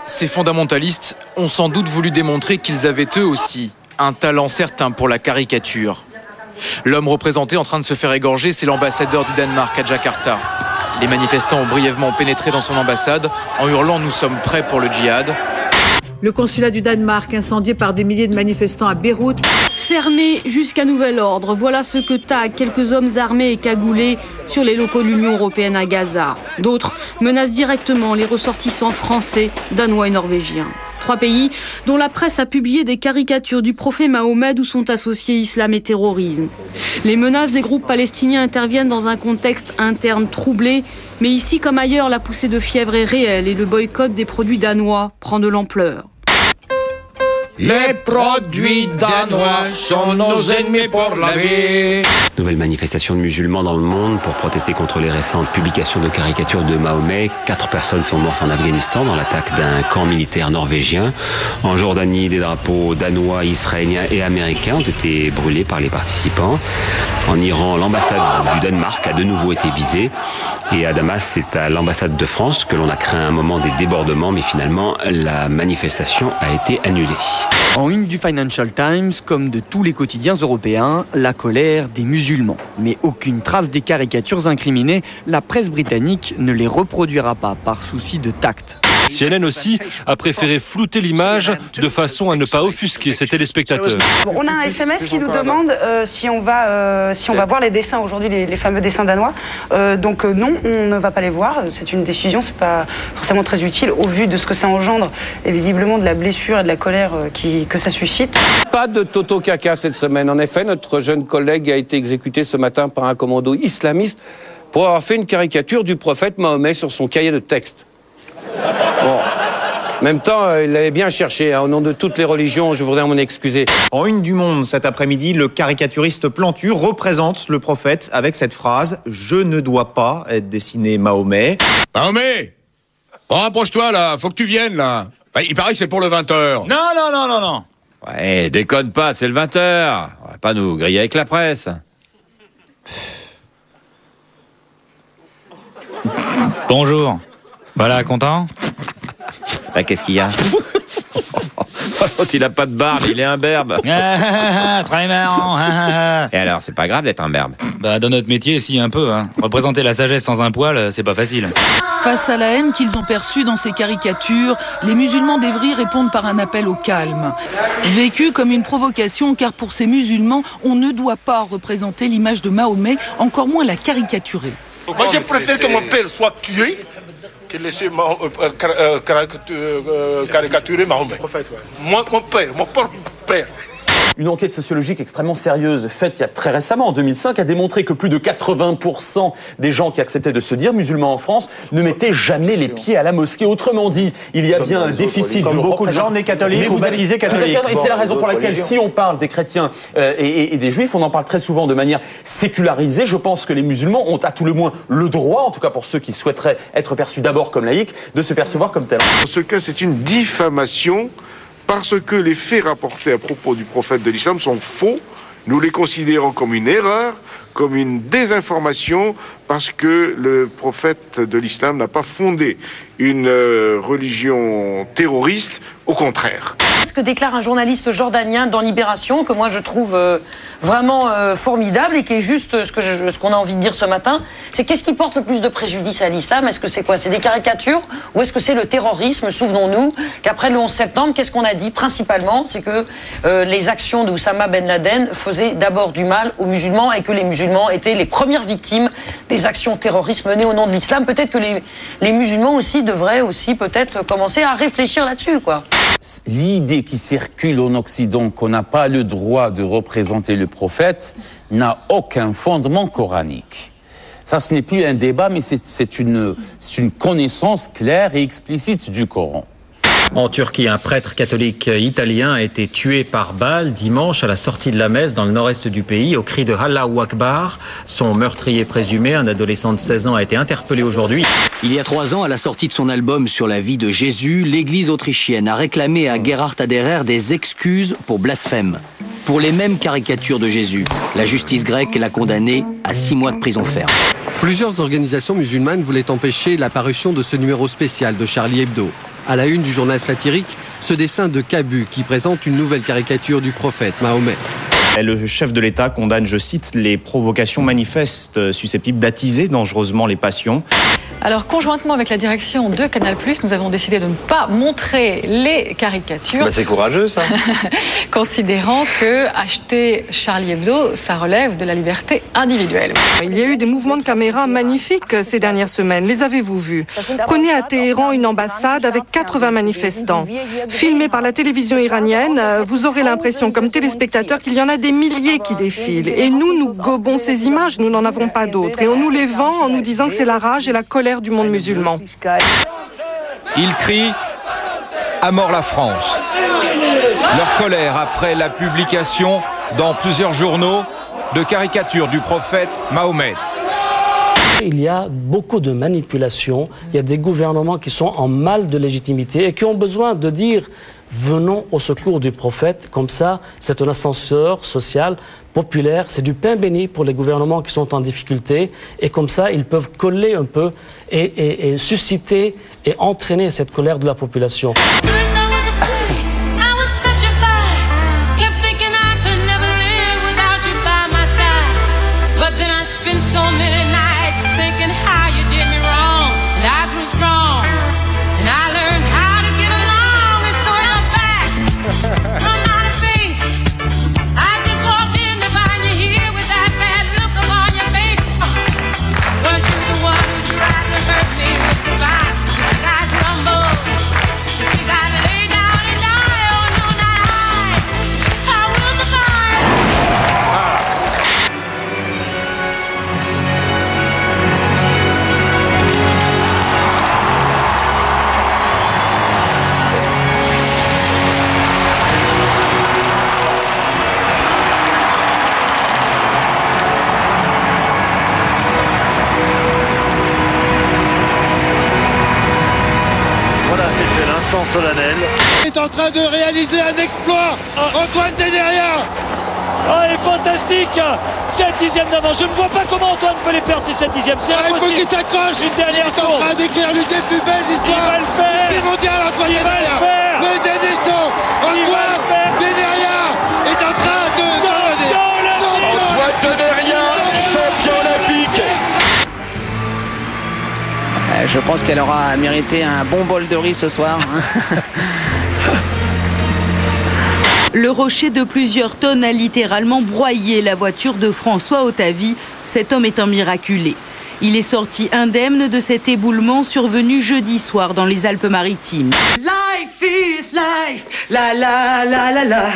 Ces fondamentalistes ont sans doute voulu démontrer qu'ils avaient eux aussi un talent certain pour la caricature. L'homme représenté en train de se faire égorger, c'est l'ambassadeur du Danemark à Jakarta. Les manifestants ont brièvement pénétré dans son ambassade en hurlant « Nous sommes prêts pour le djihad ».
Le consulat du Danemark incendié par des milliers de manifestants à Beyrouth.
Fermé jusqu'à nouvel ordre, voilà ce que taguent quelques hommes armés et cagoulés sur les locaux de l'Union européenne à Gaza. D'autres menacent directement les ressortissants français, danois et norvégiens. 3 pays dont la presse a publié des caricatures du prophète Mahomet où sont associés islam et terrorisme. Les menaces des groupes palestiniens interviennent dans un contexte interne troublé, mais ici comme ailleurs, la poussée de fièvre est réelle et le boycott des produits danois prend de l'ampleur.
Les produits danois sont nos ennemis pour la vie.
Nouvelle manifestation de musulmans dans le monde pour protester contre les récentes publications de caricatures de Mahomet. 4 personnes sont mortes en Afghanistan dans l'attaque d'un camp militaire norvégien. En Jordanie, des drapeaux danois, israéliens et américains ont été brûlés par les participants. En Iran, l'ambassade du Danemark a de nouveau été visée. Et à Damas, c'est à l'ambassade de France que l'on a craint un moment des débordements, mais finalement, la manifestation a été annulée.
En une du Financial Times, comme de tous les quotidiens européens, la colère des musulmans. Mais aucune trace des caricatures incriminées, la presse britannique ne les reproduira pas par souci de tact.
CNN aussi a préféré flouter l'image de façon à ne pas offusquer ses téléspectateurs.
On a un SMS qui nous demande si on va voir les dessins aujourd'hui, les fameux dessins danois. Donc non, on ne va pas les voir. C'est une décision, c'est pas forcément très utile au vu de ce que ça engendre et visiblement de la blessure et de la colère que ça suscite.
Pas de toto caca cette semaine. En effet, notre jeune collègue a été exécuté ce matin par un commando islamiste pour avoir fait une caricature du prophète Mahomet sur son cahier de texte. Bon. En même temps, il l'avait bien cherché. Au nom de toutes les religions, je voudrais m'en excuser.
En une du Monde cet après-midi, le caricaturiste Plantu représente le prophète avec cette phrase « Je ne dois pas être dessiné Mahomet ».
Mahomet, rapproche-toi là, faut que tu viennes là. Il paraît que c'est pour le 20h.
Non. Ouais, déconne pas, c'est le 20h. On va pas nous griller avec la presse.
Bonjour. Voilà, content?
Qu'est-ce qu'il y a? Il a pas de barbe, il est imberbe.
Très marrant.
Et alors, c'est pas grave d'être imberbe?
Dans notre métier, si, un peu. Représenter la sagesse sans un poil, c'est pas facile.
Face à la haine qu'ils ont perçue dans ces caricatures, les musulmans d'Evry répondent par un appel au calme. Vécu comme une provocation, car pour ces musulmans, on ne doit pas représenter l'image de Mahomet, encore moins la caricaturer.
Moi, je préfère que mon père soit tué que laisser caricaturer Mahomet. Moi, mon propre père.
Une enquête sociologique extrêmement sérieuse, faite il y a très récemment, en 2005, a démontré que plus de 80% des gens qui acceptaient de se dire musulmans en France ne mettaient jamais les pieds à la mosquée. Autrement dit, il y a bien un déficit de
beaucoup de gens nés catholiques ou baptisés catholiques.
Et c'est la raison pour laquelle, si on parle des chrétiens et des juifs, on en parle très souvent de manière sécularisée. Je pense que les musulmans ont à tout le moins le droit, en tout cas pour ceux qui souhaiteraient être perçus d'abord comme laïcs, de se percevoir comme tels.
Dans ce cas, c'est une diffamation parce que les faits rapportés à propos du prophète de l'islam sont faux. Nous les considérons comme une erreur,
comme une désinformation parce que le prophète de l'islam n'a pas fondé une religion terroriste, au contraire.
Ce que déclare un journaliste jordanien dans Libération, que moi je trouve vraiment formidable et qui est juste ce qu'on a envie de dire ce matin, c'est qu'est-ce qui porte le plus de préjudice à l'islam? Est-ce que c'est quoi? C'est des caricatures ou est-ce que c'est le terrorisme? Souvenons-nous qu'après le 11 septembre, qu'est-ce qu'on a dit principalement? C'est que les actions de Oussama Ben Laden faisaient d'abord du mal aux musulmans et que les musulmans étaient les premières victimes des actions terroristes menées au nom de l'islam. Peut-être que les musulmans aussi devraient aussi peut-être commencer à réfléchir là-dessus, quoi.
L'idée qui circule en Occident qu'on n'a pas le droit de représenter le prophète n'a aucun fondement coranique. Ça, ce n'est plus un débat, mais c'est une connaissance claire et explicite du Coran.
En Turquie, un prêtre catholique italien a été tué par balle dimanche à la sortie de la messe dans le nord-est du pays au cri de Allahu Akbar. Son meurtrier présumé, un adolescent de 16 ans, a été interpellé aujourd'hui.
Il y a 3 ans, à la sortie de son album sur la vie de Jésus, l'église autrichienne a réclamé à Gerhard Aderer des excuses pour blasphème. Pour les mêmes caricatures de Jésus, la justice grecque l'a condamné à 6 mois de prison ferme.
Plusieurs organisations musulmanes voulaient empêcher la parution de ce numéro spécial de Charlie Hebdo. À la une du journal satirique, ce dessin de Cabu qui présente une nouvelle caricature du prophète Mahomet.
Le chef de l'État condamne, je cite, les provocations manifestes susceptibles d'attiser dangereusement les passions.
Alors, conjointement avec la direction de Canal+, nous avons décidé de ne pas montrer les caricatures.
C'est courageux, ça.
Considérant que acheter Charlie Hebdo, ça relève de la liberté individuelle.
Il y a eu des mouvements de caméra magnifiques ces dernières semaines. Les avez-vous vus? Prenez à Téhéran une ambassade avec 80 manifestants. Filmés par la télévision iranienne, vous aurez l'impression, comme téléspectateur, qu'il y en a des milliers qui défilent. Et nous gobons ces images, nous n'en avons pas d'autres. Et on nous les vend en nous disant que c'est la rage et la colère du monde musulman.
Ils crient « À mort la France ». Leur colère après la publication dans plusieurs journaux de caricatures du prophète Mahomet.
Il y a beaucoup de manipulations, il y a des gouvernements qui sont en mal de légitimité et qui ont besoin de dire « venons au secours du prophète ». Comme ça, c'est un ascenseur social, populaire, c'est du pain béni pour les gouvernements qui sont en difficulté. Et comme ça, ils peuvent coller un peu et susciter et entraîner cette colère de la population.
Solennel. Il est en train de réaliser un exploit. Antoine Deneria.
Oh, il est fantastique. 7 dixièmes d'avance. Je ne vois pas comment Antoine peut les perdre ces 7 dixièmes. C'est impossible.
Il faut qu'il s'accroche.
Une dernière
il est en train d'écrire l'une des plus belles histoires.
Il va le faire.
L'histoire mondiale, Antoine Deneria. Le Denesso. Antoine Deneria est en train de donner.
Antoine Deneria, champion olympique.
Je pense qu'elle aura mérité un bon bol de riz ce soir.
Le rocher de plusieurs tonnes a littéralement broyé la voiture de François Otavi. Cet homme est un miraculé. Il est sorti indemne de cet éboulement survenu jeudi soir dans les Alpes-Maritimes.
Life is life, la la la la la.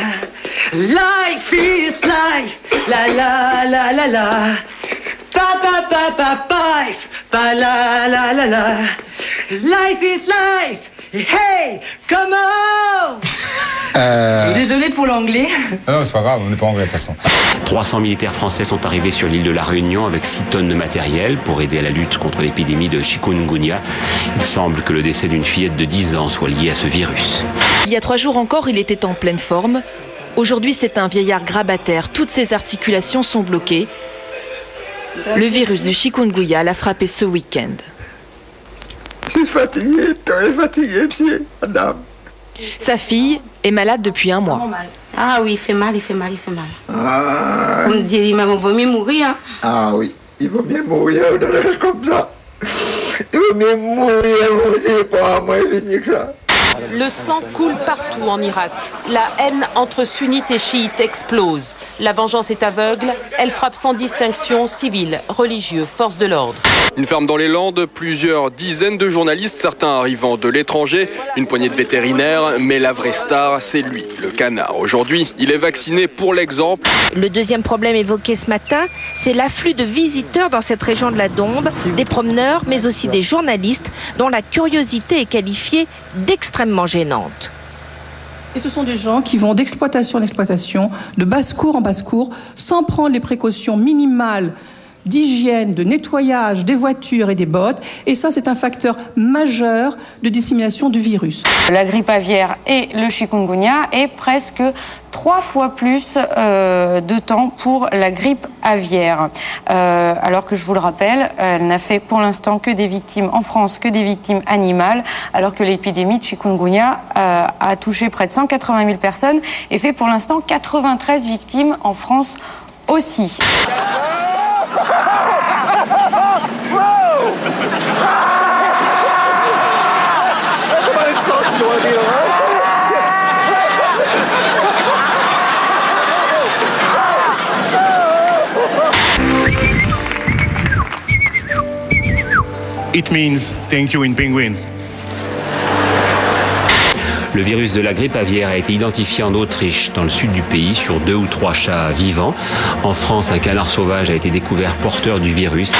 Life is life, la la la la la. Pa pa pa pa paf, pa la la la la. Life is life, hey, come on. Désolé pour l'anglais.
Non, c'est pas grave, on n'est pas anglais de toute façon.
300 militaires français sont arrivés sur l'île de la Réunion avec 6 tonnes de matériel pour aider à la lutte contre l'épidémie de chikungunya. Il semble que le décès d'une fillette de 10 ans soit lié à ce virus.
Il y a 3 jours encore, il était en pleine forme. Aujourd'hui, c'est un vieillard grabataire. Toutes ses articulations sont bloquées. Le virus du chikungunya l'a frappé ce week-end.
Je suis fatigué, très fatigué, monsieur, madame.
Sa fille est malade depuis un mois.
Ah oui, il fait mal. Comme dit, il vaut mieux mourir. Hein.
Ah oui, il vaut mieux mourir dans le reste comme ça. Il vaut mieux mourir, c'est pas moins fini que ça.
Le sang coule partout en Irak. La haine entre sunnites et chiites explose. La vengeance est aveugle. Elle frappe sans distinction civils, religieux, forces de l'ordre.
Une ferme dans les Landes, plusieurs dizaines de journalistes, certains arrivant de l'étranger, une poignée de vétérinaires, mais la vraie star, c'est lui, le canard. Aujourd'hui, il est vacciné pour l'exemple.
Le deuxième problème évoqué ce matin, c'est l'afflux de visiteurs dans cette région de la Dombes, des promeneurs, mais aussi des journalistes dont la curiosité est qualifiée d'extrêmement gênante.
Et ce sont des gens qui vont d'exploitation en exploitation, de basse-cour en basse-cour, sans prendre les précautions minimales d'hygiène, de nettoyage des voitures et des bottes. Et ça, c'est un facteur majeur de dissémination du virus.
La grippe aviaire et le chikungunya est presque 3 fois plus de temps pour la grippe aviaire. Alors que je vous le rappelle, elle n'a fait pour l'instant que des victimes en France, que des victimes animales, alors que l'épidémie de chikungunya a touché près de 180 000 personnes et fait pour l'instant 93 victimes en France aussi.
It means thank you in penguins.
Le virus de la grippe aviaire a été identifié en Autriche, dans le sud du pays, sur 2 ou 3 chats vivants. En France, un canard sauvage a été découvert porteur du virus.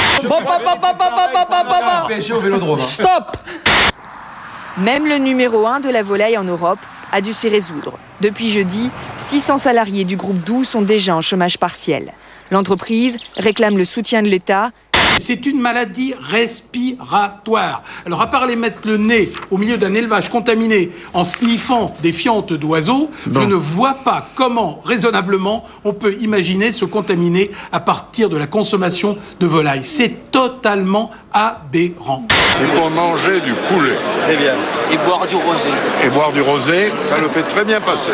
Stop! Même le numéro 1 de la volaille en Europe a dû s'y résoudre. Depuis jeudi, 600 salariés du groupe Doux sont déjà en chômage partiel. L'entreprise réclame le soutien de l'État.
C'est une maladie respiratoire. Alors, à part les mettre le nez au milieu d'un élevage contaminé en sniffant des fientes d'oiseaux, je ne vois pas comment, raisonnablement, on peut imaginer se contaminer à partir de la consommation de volailles. C'est totalement aberrant.
Il faut manger du poulet.
Très bien. Et boire du rosé.
Et boire du rosé, ça le fait très bien passer.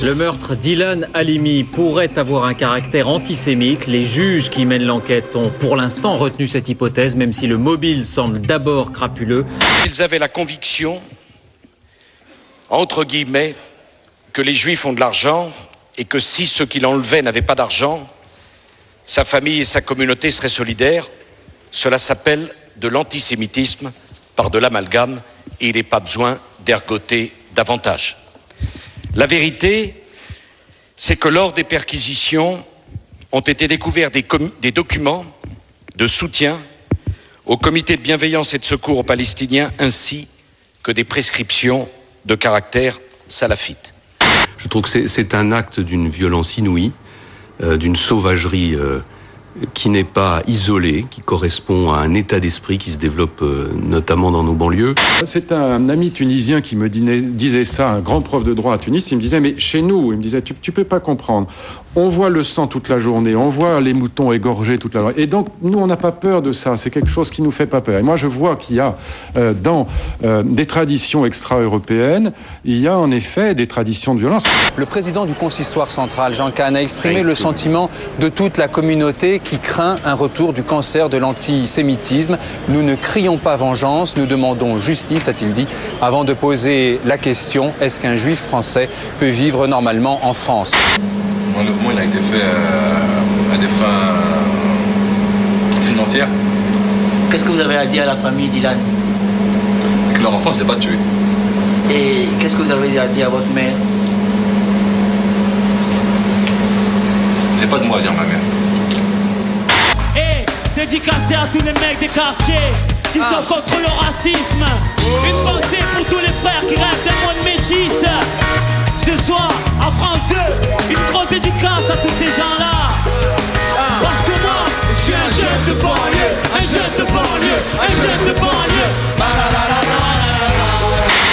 Le meurtre d'Ilan Halimi pourrait avoir un caractère antisémite. Les juges qui mènent l'enquête ont pour l'instant retenu cette hypothèse, même si le mobile semble d'abord crapuleux.
Ils avaient la conviction, entre guillemets, que les Juifs ont de l'argent et que si ceux qui l'enlevaient n'avaient pas d'argent, sa famille et sa communauté seraient solidaires. Cela s'appelle de l'antisémitisme par de l'amalgame et il n'est pas besoin d'ergoter davantage. La vérité, c'est que lors des perquisitions ont été découverts des documents de soutien au comité de bienveillance et de secours aux Palestiniens ainsi que des prescriptions de caractère salafite.
Je trouve que c'est un acte d'une violence inouïe, d'une sauvagerie qui n'est pas isolé, qui correspond à un état d'esprit qui se développe notamment dans nos banlieues.
C'est un ami tunisien qui me disait ça, un grand prof de droit à Tunis. Il me disait, mais chez nous, il me disait, tu peux pas comprendre. On voit le sang toute la journée, on voit les moutons égorgés toute la journée. Et donc, nous, on n'a pas peur de ça. C'est quelque chose qui nous fait pas peur. Et moi, je vois qu'il y a dans des traditions extra-européennes, il y a en effet des traditions de violence.
Le président du consistoire central, Jean Kahn, a exprimé le sentiment de toute la communauté qui craint un retour du cancer de l'antisémitisme. Nous ne crions pas vengeance, nous demandons justice, a-t-il dit, avant de poser la question, est-ce qu'un juif français peut vivre normalement en France ?
L'enlèvement il a été fait à des fins financières.
Qu'est-ce que vous avez à dire à la famille d'Ilan?
Que leur enfant ne s'est pas tué.
Et qu'est-ce que vous avez à dire à votre mère?
J'ai pas de mots à dire à ma mère.
Et dédicacé à tous les mecs des quartiers qui sont contre le racisme. Une pensée pour tous les frères qui rêvent d'un monde métis. Ce soir, en France 2, une grosse dédicace à tous ces gens-là. Parce que moi, je suis un jeune de banlieue, un jeune de banlieue, un jeune de banlieue.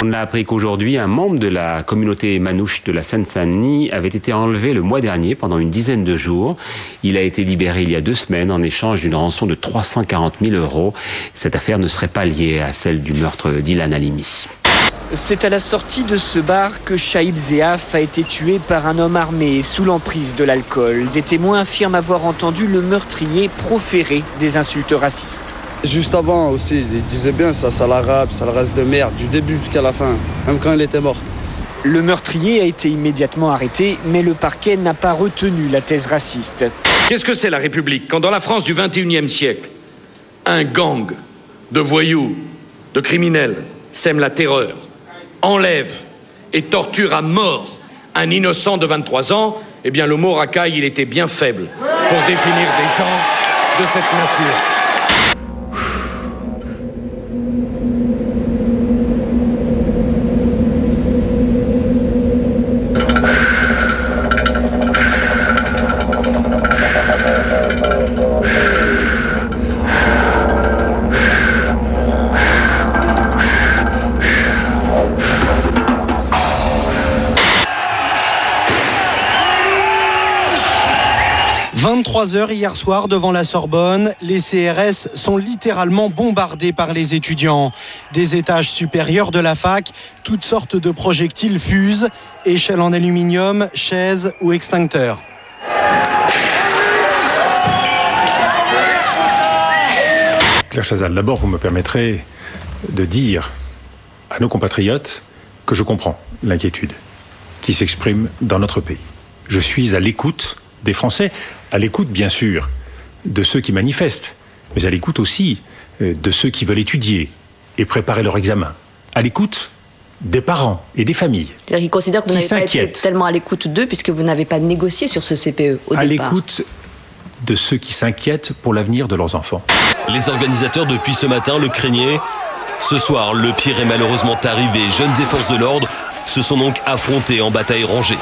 On a appris qu'aujourd'hui, un membre de la communauté manouche de la Seine-Saint-Denis avait été enlevé le mois dernier pendant une dizaine de jours. Il a été libéré il y a 2 semaines en échange d'une rançon de 340 000 €. Cette affaire ne serait pas liée à celle du meurtre d'Ilan Halimi.
C'est à la sortie de ce bar que Shaib Zéaf a été tué par un homme armé sous l'emprise de l'alcool. Des témoins affirment avoir entendu le meurtrier proférer des insultes racistes.
Juste avant aussi, il disait bien ça l'arabe, ça le reste de merde, du début jusqu'à la fin, même quand il était mort.
Le meurtrier a été immédiatement arrêté, mais le parquet n'a pas retenu la thèse raciste.
Qu'est-ce que c'est la République quand dans la France du XXIe siècle, un gang de voyous, de criminels sème la terreur, enlève et torture à mort un innocent de 23 ans, eh bien le mot racaille, il était bien faible pour définir des gens de cette nature.
Heures hier soir devant la Sorbonne, les CRS sont littéralement bombardés par les étudiants. Des étages supérieurs de la fac, toutes sortes de projectiles fusent, échelles en aluminium, chaises ou extincteurs.
Claire Chazal, d'abord vous me permettrez de dire à nos compatriotes que je comprends l'inquiétude qui s'exprime dans notre pays. Je suis à l'écoute des Français, à l'écoute bien sûr de ceux qui manifestent, mais à l'écoute aussi de ceux qui veulent étudier et préparer leur examen, à l'écoute des parents et des familles.
C'est-à-dire qu'ils considèrent que vous n'avez pas été tellement à l'écoute d'eux puisque vous n'avez pas négocié sur ce CPE au départ.
À l'écoute de ceux qui s'inquiètent pour l'avenir de leurs enfants.
Les organisateurs depuis ce matin le craignaient. Ce soir, le pire est malheureusement arrivé. Jeunes et forces de l'ordre se sont donc affrontés en bataille rangée.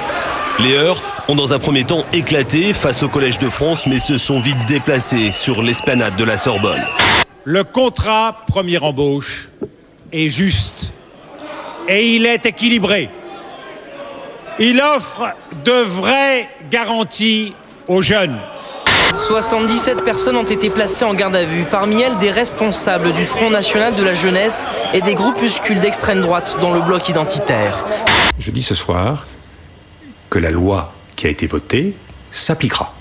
Les heurts ont dans un premier temps éclaté face au Collège de France, mais se sont vite déplacés sur l'esplanade de la Sorbonne.
Le contrat première embauche est juste et il est équilibré. Il offre de vraies garanties aux jeunes.
77 personnes ont été placées en garde à vue, parmi elles des responsables du Front National de la Jeunesse et des groupuscules d'extrême droite, dont le Bloc identitaire.
Je dis ce soir que la loi qui a été votée s'appliquera.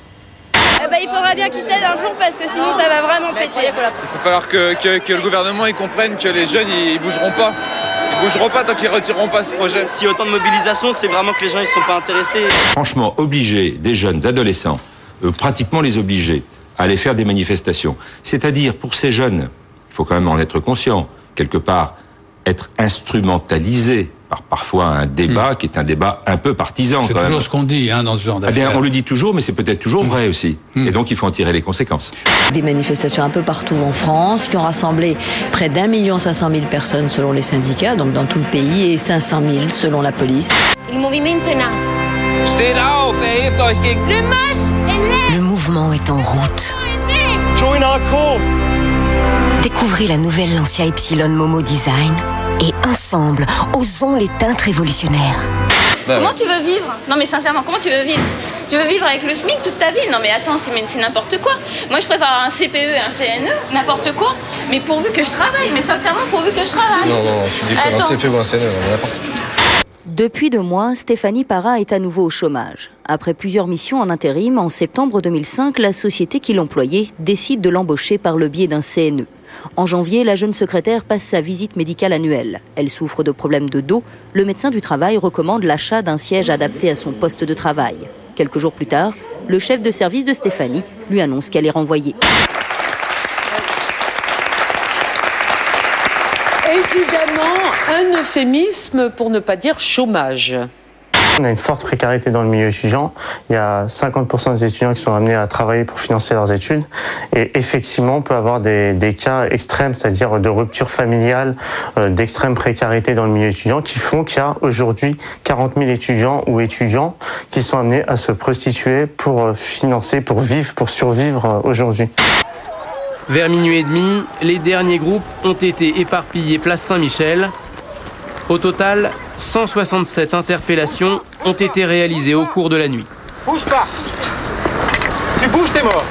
Il faudra bien qu'ils cèdent un jour parce que sinon ça va vraiment péter.
Il va falloir que le gouvernement il comprenne que les jeunes ils bougeront pas. Ils bougeront pas tant qu'ils retireront pas ce projet.
Si autant de mobilisation, c'est vraiment que les gens ils sont pas intéressés.
Franchement, obliger des jeunes adolescents, pratiquement les obliger à aller faire des manifestations, c'est-à-dire pour ces jeunes, il faut quand même en être conscient, quelque part, être instrumentalisé par parfois un débat qui est un débat un peu partisan.
C'est toujours ce qu'on dit dans ce genre d'affaires.
Eh bien, on le dit toujours, mais c'est peut-être toujours vrai aussi. Et donc, il faut en tirer les conséquences.
Des manifestations un peu partout en France qui ont rassemblé près d'1 500 000 personnes selon les syndicats, donc dans tout le pays, et 500 000 selon la police.
Le
mouvement est en route. Découvrez la nouvelle Lancia Ypsilon Momo Design et ensemble, osons les teintes révolutionnaires.
Comment tu veux vivre? Non mais sincèrement, comment tu veux vivre? Tu veux vivre avec le SMIC toute ta vie? Non mais attends, c'est n'importe quoi. Moi je préfère un CPE et un CNE, n'importe quoi, mais pourvu que je travaille. Mais sincèrement, pourvu que je travaille.
Non, tu dis un CPE ou un CNE, n'importe quoi.
Depuis 2 mois, Stéphanie Parra est à nouveau au chômage. Après plusieurs missions en intérim, en septembre 2005, la société qui l'employait décide de l'embaucher par le biais d'un CNE. En janvier, la jeune secrétaire passe sa visite médicale annuelle. Elle souffre de problèmes de dos. Le médecin du travail recommande l'achat d'un siège adapté à son poste de travail. Quelques jours plus tard, le chef de service de Stéphanie lui annonce qu'elle est renvoyée.
Évidemment, un euphémisme pour ne pas dire chômage.
On a une forte précarité dans le milieu étudiant. Il y a 50% des étudiants qui sont amenés à travailler pour financer leurs études. Et effectivement, on peut avoir des cas extrêmes, c'est-à-dire de rupture familiale, d'extrême précarité dans le milieu étudiant, qui font qu'il y a aujourd'hui 40 000 étudiants ou étudiants qui sont amenés à se prostituer pour financer, pour vivre, pour survivre aujourd'hui.
Vers minuit et demi, les derniers groupes ont été éparpillés place Saint-Michel.
Au total, 167 interpellations ont été réalisées au cours de la nuit.
Bouge pas! Tu bouges, t'es mort!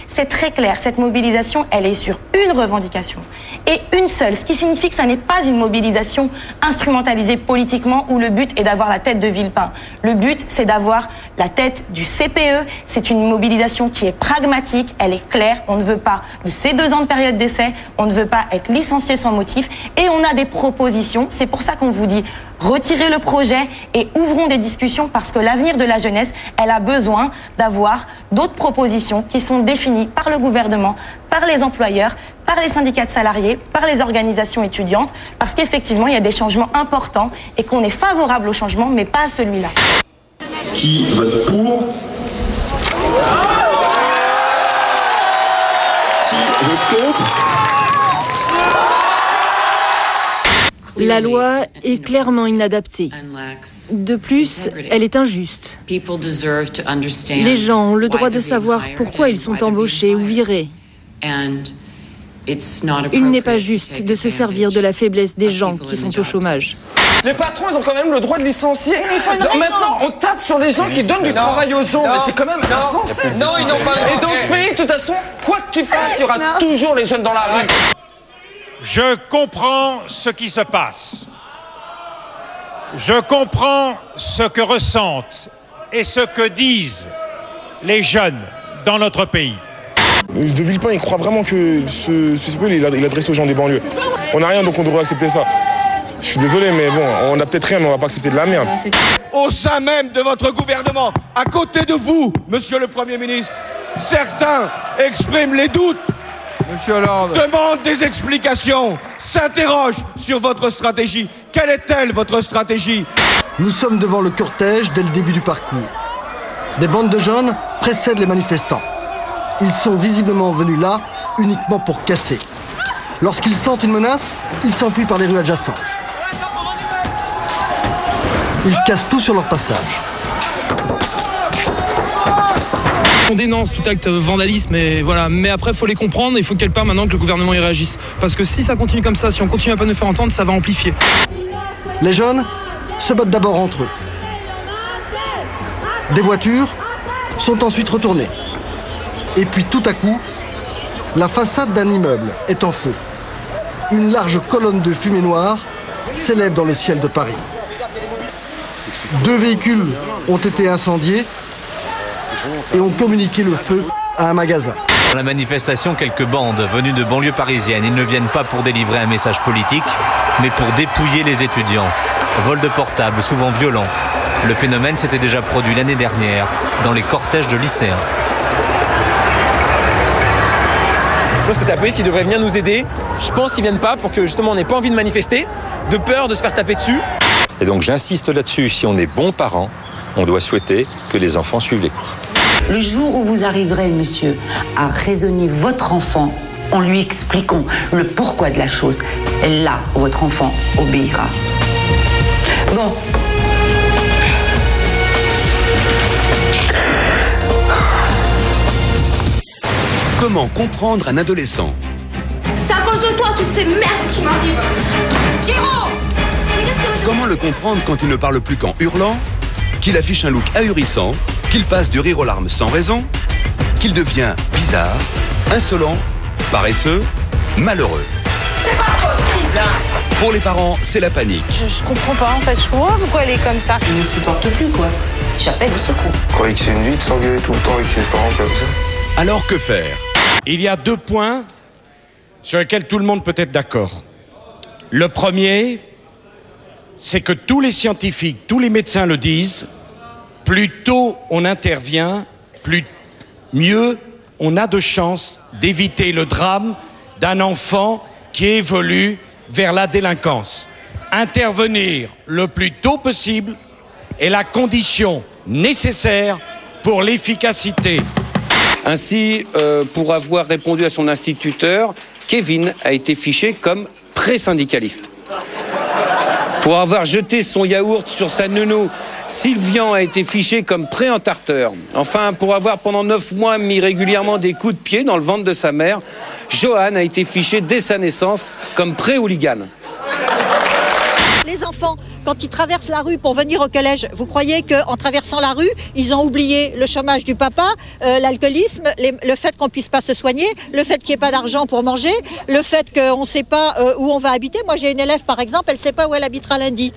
C'est très clair, cette mobilisation, elle est sur une revendication. Et une seule, ce qui signifie que ça n'est pas une mobilisation instrumentalisée politiquement où le but est d'avoir la tête de Villepin. Le but, c'est d'avoir la tête du CPE. C'est une mobilisation qui est pragmatique, elle est claire. On ne veut pas de ces 2 ans de période d'essai, on ne veut pas être licencié sans motif. Et on a des propositions, c'est pour ça qu'on vous dit retirez le projet et ouvrons des discussions parce que l'avenir de la jeunesse, elle a besoin d'avoir d'autres propositions qui sont définies par le gouvernement, par les employeurs, par les syndicats de salariés, par les organisations étudiantes, parce qu'effectivement, il y a des changements importants et qu'on est favorable au changement, mais pas à celui-là.
Qui vote pour? Qui vote contre?
La loi est clairement inadaptée. De plus, elle est injuste. Les gens ont le droit de savoir pourquoi ils sont embauchés ou virés. Il n'est pas juste de se servir de la faiblesse des gens qui sont au chômage.
Les patrons, ils ont quand même le droit de licencier. Maintenant, on tape sur les gens qui donnent du travail aux gens. Mais c'est quand même insensé.
Non, ils n'ont pas le droit.
Et dans ce pays, de toute façon, quoi que tu fasses, il y aura toujours les jeunes dans la rue.
Je comprends ce qui se passe. Je comprends ce que ressentent et ce que disent les jeunes dans notre pays.
De Villepin, il croit vraiment que ce CPE, il est adressé aux gens des banlieues. On n'a rien, donc on devrait accepter ça. Je suis désolé, mais bon, on n'a peut-être rien, mais on va pas accepter de la merde.
Au sein même de votre gouvernement, à côté de vous, monsieur le Premier ministre, certains expriment les doutes,
Monsieur Hollande
demandent des explications, s'interrogent sur votre stratégie. Quelle est-elle, votre stratégie?
Nous sommes devant le cortège dès le début du parcours. Des bandes de jeunes précèdent les manifestants. Ils sont visiblement venus là uniquement pour casser. Lorsqu'ils sentent une menace, ils s'enfuient par les rues adjacentes. Ils cassent tout sur leur passage.
On dénonce tout acte vandalisme, et voilà. Mais après, il faut les comprendre, il faut quelque part maintenant que le gouvernement y réagisse. Parce que si ça continue comme ça, si on continue à pas nous faire entendre, ça va amplifier.
Les jeunes se battent d'abord entre eux. Des voitures sont ensuite retournées. Et puis tout à coup, la façade d'un immeuble est en feu. Une large colonne de fumée noire s'élève dans le ciel de Paris. 2 véhicules ont été incendiés et ont communiqué le feu à un magasin.
Dans la manifestation, quelques bandes venues de banlieues parisiennes. Ils ne viennent pas pour délivrer un message politique, mais pour dépouiller les étudiants. Vol de portables, souvent violents. Le phénomène s'était déjà produit l'année dernière dans les cortèges de lycéens.
Je pense que c'est la police qui devrait venir nous aider. Je pense qu'ils viennent pas pour que justement on n'ait pas envie de manifester, de peur de se faire taper dessus.
Et donc j'insiste là-dessus, si on est bons parents, on doit souhaiter que les enfants suivent les cours.
Le jour où vous arriverez, monsieur, à raisonner votre enfant en lui expliquant le pourquoi de la chose, là, votre enfant obéira. Bon.
Comment comprendre un adolescent?
C'est à cause de toi, toutes ces merdes qui m'arrivent. Giro!
Comment le comprendre quand il ne parle plus qu'en hurlant, qu'il affiche un look ahurissant, qu'il passe du rire aux larmes sans raison, qu'il devient bizarre, insolent, paresseux, malheureux?
C'est pas possible, hein.
Pour les parents, c'est la panique.
Je comprends pas, en fait. Je comprends pas pourquoi elle est comme ça.
Il ne supporte plus, quoi. J'appelle au secours.
Vous croyez que c'est une vie de s'engueuler tout le temps avec les parents comme ça?
Alors que faire?
Il y a 2 points sur lesquels tout le monde peut être d'accord. Le premier, c'est que tous les scientifiques, tous les médecins le disent, plus tôt on intervient, mieux on a de chances d'éviter le drame d'un enfant qui évolue vers la délinquance. Intervenir le plus tôt possible est la condition nécessaire pour l'efficacité.
Ainsi, pour avoir répondu à son instituteur, Kevin a été fiché comme pré-syndicaliste. Pour avoir jeté son yaourt sur sa nounou, Sylvian a été fiché comme pré-entarteur. Enfin, pour avoir pendant 9 mois mis régulièrement des coups de pied dans le ventre de sa mère, Johan a été fiché dès sa naissance comme pré-hooligan.
Les enfants, quand ils traversent la rue pour venir au collège, vous croyez qu'en traversant la rue, ils ont oublié le chômage du papa, l'alcoolisme, le fait qu'on ne puisse pas se soigner, le fait qu'il n'y ait pas d'argent pour manger, le fait qu'on ne sait pas où on va habiter. Moi, j'ai une élève, par exemple, elle ne sait pas où elle habitera lundi.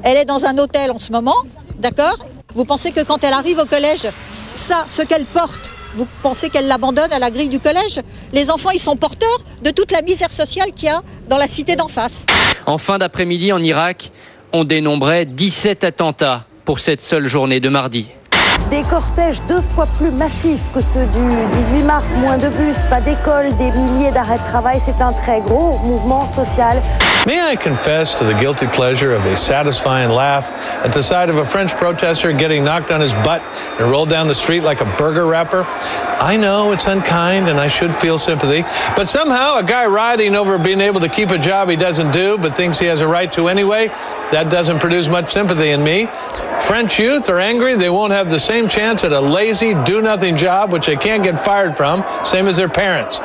Elle est dans un hôtel en ce moment, d'accord? Vous pensez que quand elle arrive au collège, ça, ce qu'elle porte, vous pensez qu'elle l'abandonne à la grille du collège? Les enfants, ils sont porteurs de toute la misère sociale qu'il y a dans la cité d'en face.
En fin d'après-midi en Irak, on dénombrait 17 attentats pour cette seule journée de mardi.
Des cortèges 2 fois plus massifs que ceux du 18 mars, moins de bus, pas d'école, des milliers d'arrêts de travail. C'est un très gros mouvement social.
May I confess to the guilty pleasure of a satisfying laugh at the sight of a French protester getting knocked on his butt and rolled down the street like a burger wrapper? I know it's unkind and I should feel sympathy, but somehow a guy rioting over being able to keep a job he doesn't do but thinks he has a right to anyway, that doesn't produce much sympathy in me. French youth are angry they won't have the same chance at a lazy, do-nothing job which they can't get fired from, same as their parents.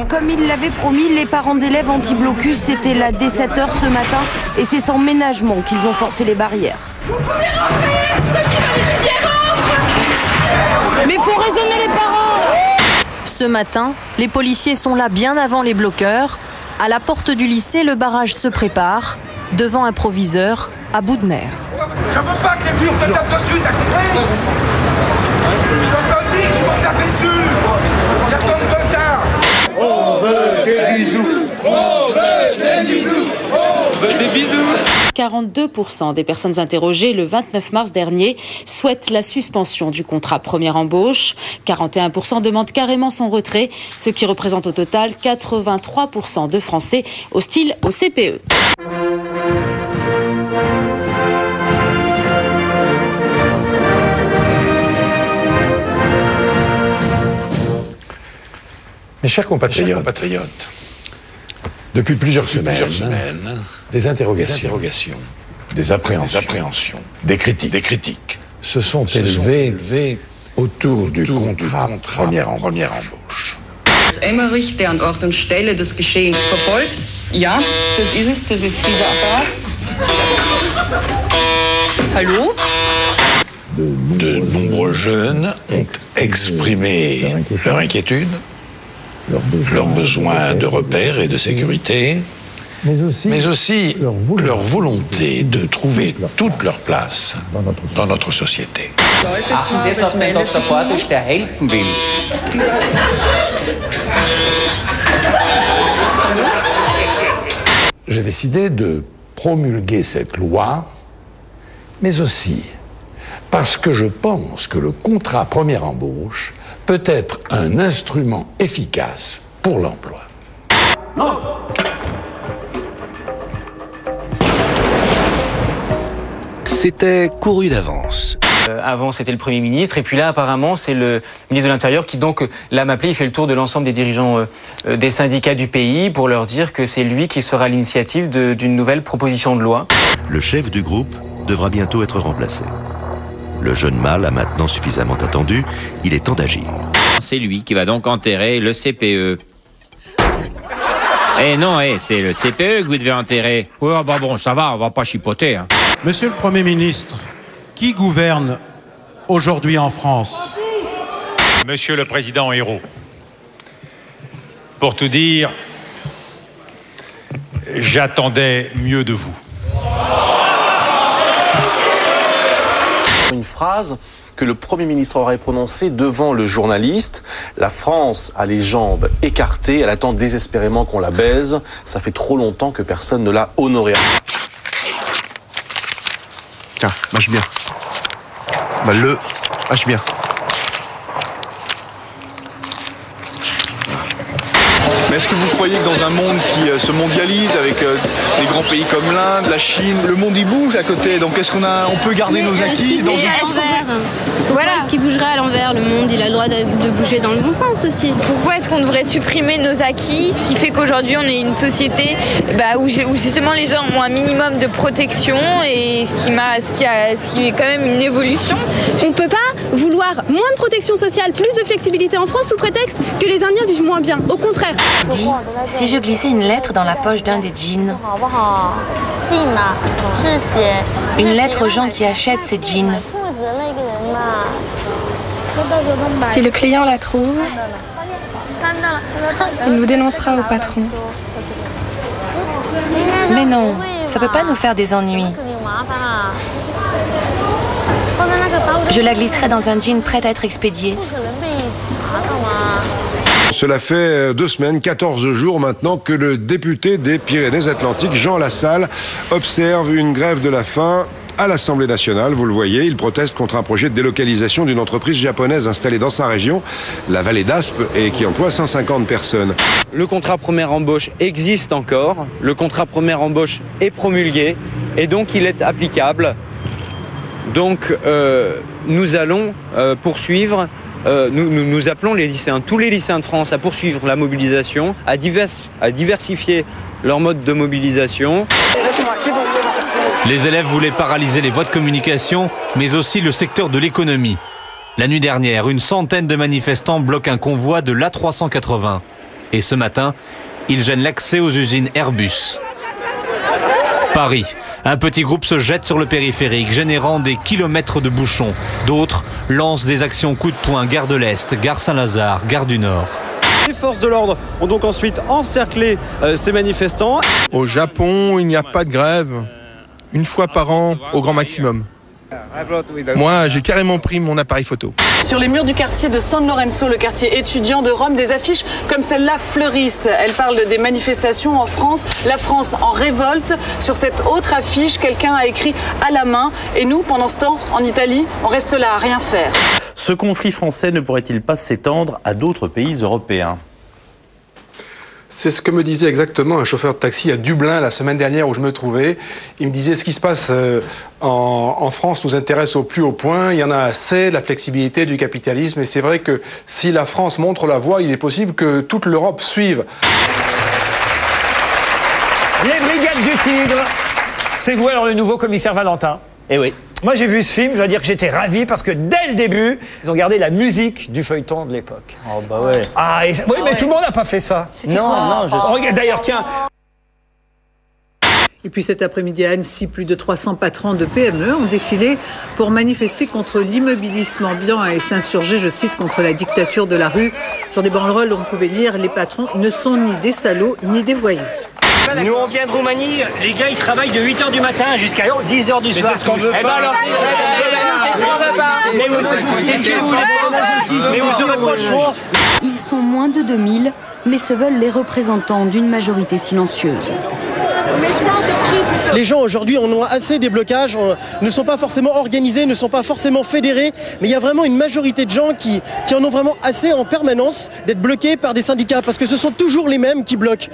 Comme il l'avait promis, les parents d'élèves anti-blocus étaient là dès 7h ce matin et c'est sans ménagement qu'ils ont forcé les barrières.
Vous pouvez rentrer! Ceux qui veulent étudier rentrent!
Mais faut raisonner les parents! Ce matin, les policiers sont là bien avant les bloqueurs. À la porte du lycée, le barrage se prépare, devant un proviseur à bout de nerfs.
Je veux pas que les vieux te tapent dessus, t'as compris? J'entends dire qu'ils vont taper dessus! Il y a comme que ça! On veut des bisous! On veut des bisous! On veut des bisous!
42% des personnes interrogées le 29 mars dernier souhaitent la suspension du contrat première embauche. 41% demandent carrément son retrait, ce qui représente au total 83% de Français hostiles au CPE.
Mes chers compatriotes, depuis plusieurs semaines, des interrogations, des appréhensions, des critiques se sont élevées autour du contrat première embauche.
Emmerich, der an Ort und Stelle das Geschehen verfolgt. Ja, das ist es, das ist dieser Apparat. Hallo?
De nombreux jeunes ont exprimé leur inquiétude, leur besoin de repères et de sécurité, mais aussi leur volonté de trouver toute leur place dans notre société. J'ai décidé de promulguer cette loi, mais aussi parce que je pense que le contrat première embauche peut être un instrument efficace pour l'emploi.
C'était couru d'avance.
Avant, c'était le Premier ministre, et puis là, apparemment, c'est le ministre de l'Intérieur qui, donc, là, m'a appelé. Il fait le tour de l'ensemble des dirigeants des syndicats du pays pour leur dire que c'est lui qui sera à l'initiative d'une nouvelle proposition de loi.
Le chef du groupe devra bientôt être remplacé. Le jeune mâle a maintenant suffisamment attendu, il est temps d'agir.
C'est lui qui va donc enterrer le CPE. Eh non, c'est le CPE que vous devez enterrer.
Ouais, bah bon, ça va, on va pas chipoter. Hein. Monsieur le Premier ministre, qui gouverne aujourd'hui en France? Monsieur le Président Hérault, pour tout dire, j'attendais mieux de vous.
Une phrase que le Premier ministre aurait prononcée devant le journaliste. La France a les jambes écartées, elle attend désespérément qu'on la baise. Ça fait trop longtemps que personne ne l'a honorée.
Tiens, mâche bien. Mâche bien.
Mais est-ce que vous croyez que dans un monde qui se mondialise avec des grands pays comme l'Inde, la Chine, le monde il bouge à côté, donc est-ce qu'on peut garder nos acquis dans
Voilà, ce qui bougerait à l'envers, le monde il a le droit de bouger dans le bon sens aussi.
Pourquoi est-ce qu'on devrait supprimer nos acquis, ce qui fait qu'aujourd'hui on est une société où justement les gens ont un minimum de protection et ce qui est quand même une évolution.
On ne peut pas vouloir moins de protection sociale, plus de flexibilité en France sous prétexte que les Indiens vivent moins bien. Au contraire.
dit, si je glissais une lettre dans la poche d'un des jeans? Une lettre aux gens qui achètent ces jeans.
Si le client la trouve, il nous dénoncera au patron.
Mais non, ça peut pas nous faire des ennuis. Je la glisserai dans un jean prêt à être expédié.
Cela fait 2 semaines, 14 jours maintenant, que le député des Pyrénées-Atlantiques, Jean Lassalle, observe une grève de la faim à l'Assemblée nationale. Vous le voyez, il proteste contre un projet de délocalisation d'une entreprise japonaise installée dans sa région, la vallée d'Aspe, et qui emploie 150 personnes.
Le contrat première embauche existe encore, le contrat première embauche est promulgué, et donc il est applicable. Donc nous allons poursuivre, nous appelons les lycéens, tous les lycéens de France à poursuivre la mobilisation, à diversifier leur mode de mobilisation.
Les élèves voulaient paralyser les voies de communication, mais aussi le secteur de l'économie. La nuit dernière, une centaine de manifestants bloquent un convoi de l'A380. Et ce matin, ils gênent l'accès aux usines Airbus. Paris. Un petit groupe se jette sur le périphérique, générant des kilomètres de bouchons. D'autres lancent des actions coup de poing, gare de l'Est, gare Saint-Lazare, gare du Nord.
Les forces de l'ordre ont donc ensuite encerclé ces manifestants.
Au Japon, il n'y a pas de grève. Une fois par an, au grand maximum. Moi, j'ai carrément pris mon appareil photo.
Sur les murs du quartier de San Lorenzo, le quartier étudiant de Rome, des affiches comme celle-là fleurissent. Elles parlent des manifestations en France, la France en révolte. Sur cette autre affiche, quelqu'un a écrit à la main. Et nous, pendant ce temps, en Italie, on reste là à rien faire.
Ce conflit français ne pourrait-il pas s'étendre à d'autres pays européens ?
C'est ce que me disait exactement un chauffeur de taxi à Dublin la semaine dernière où je me trouvais. Il me disait ce qui se passe en France nous intéresse au plus haut point. Il y en a assez, la flexibilité du capitalisme. Et c'est vrai que si la France montre la voie, il est possible que toute l'Europe suive.
Les Brigades du Tigre, c'est vous alors le nouveau commissaire Valentin.
Eh oui.
Moi j'ai vu ce film, je dois dire que j'étais ravi parce que dès le début, ils ont gardé la musique du feuilleton de l'époque.
Oh bah ouais.
Ah, oui, mais tout le monde n'a pas fait ça.
Non,
Regarde, d'ailleurs, tiens.
Et puis cet après-midi à Annecy, plus de 300 patrons de PME ont défilé pour manifester contre l'immobilisme ambiant et s'insurger, je cite, contre la dictature de la rue. Sur des banderoles, on pouvait lire « Les patrons ne sont ni des salauds ni des voyous ».
Nous, on vient de Roumanie, les gars, ils travaillent de 8h du matin jusqu'à 10h du soir.
C'est ce qu'on veut pas.
Mais vous n'aurez pas le choix.
Ils sont moins de 2000, mais se veulent les représentants d'une majorité silencieuse.
Les gens aujourd'hui en ont assez des blocages, ne sont pas forcément organisés, ne sont pas forcément fédérés, mais il y a vraiment une majorité de gens qui en ont vraiment assez en permanence d'être bloqués par des syndicats, parce que ce sont toujours les mêmes qui bloquent.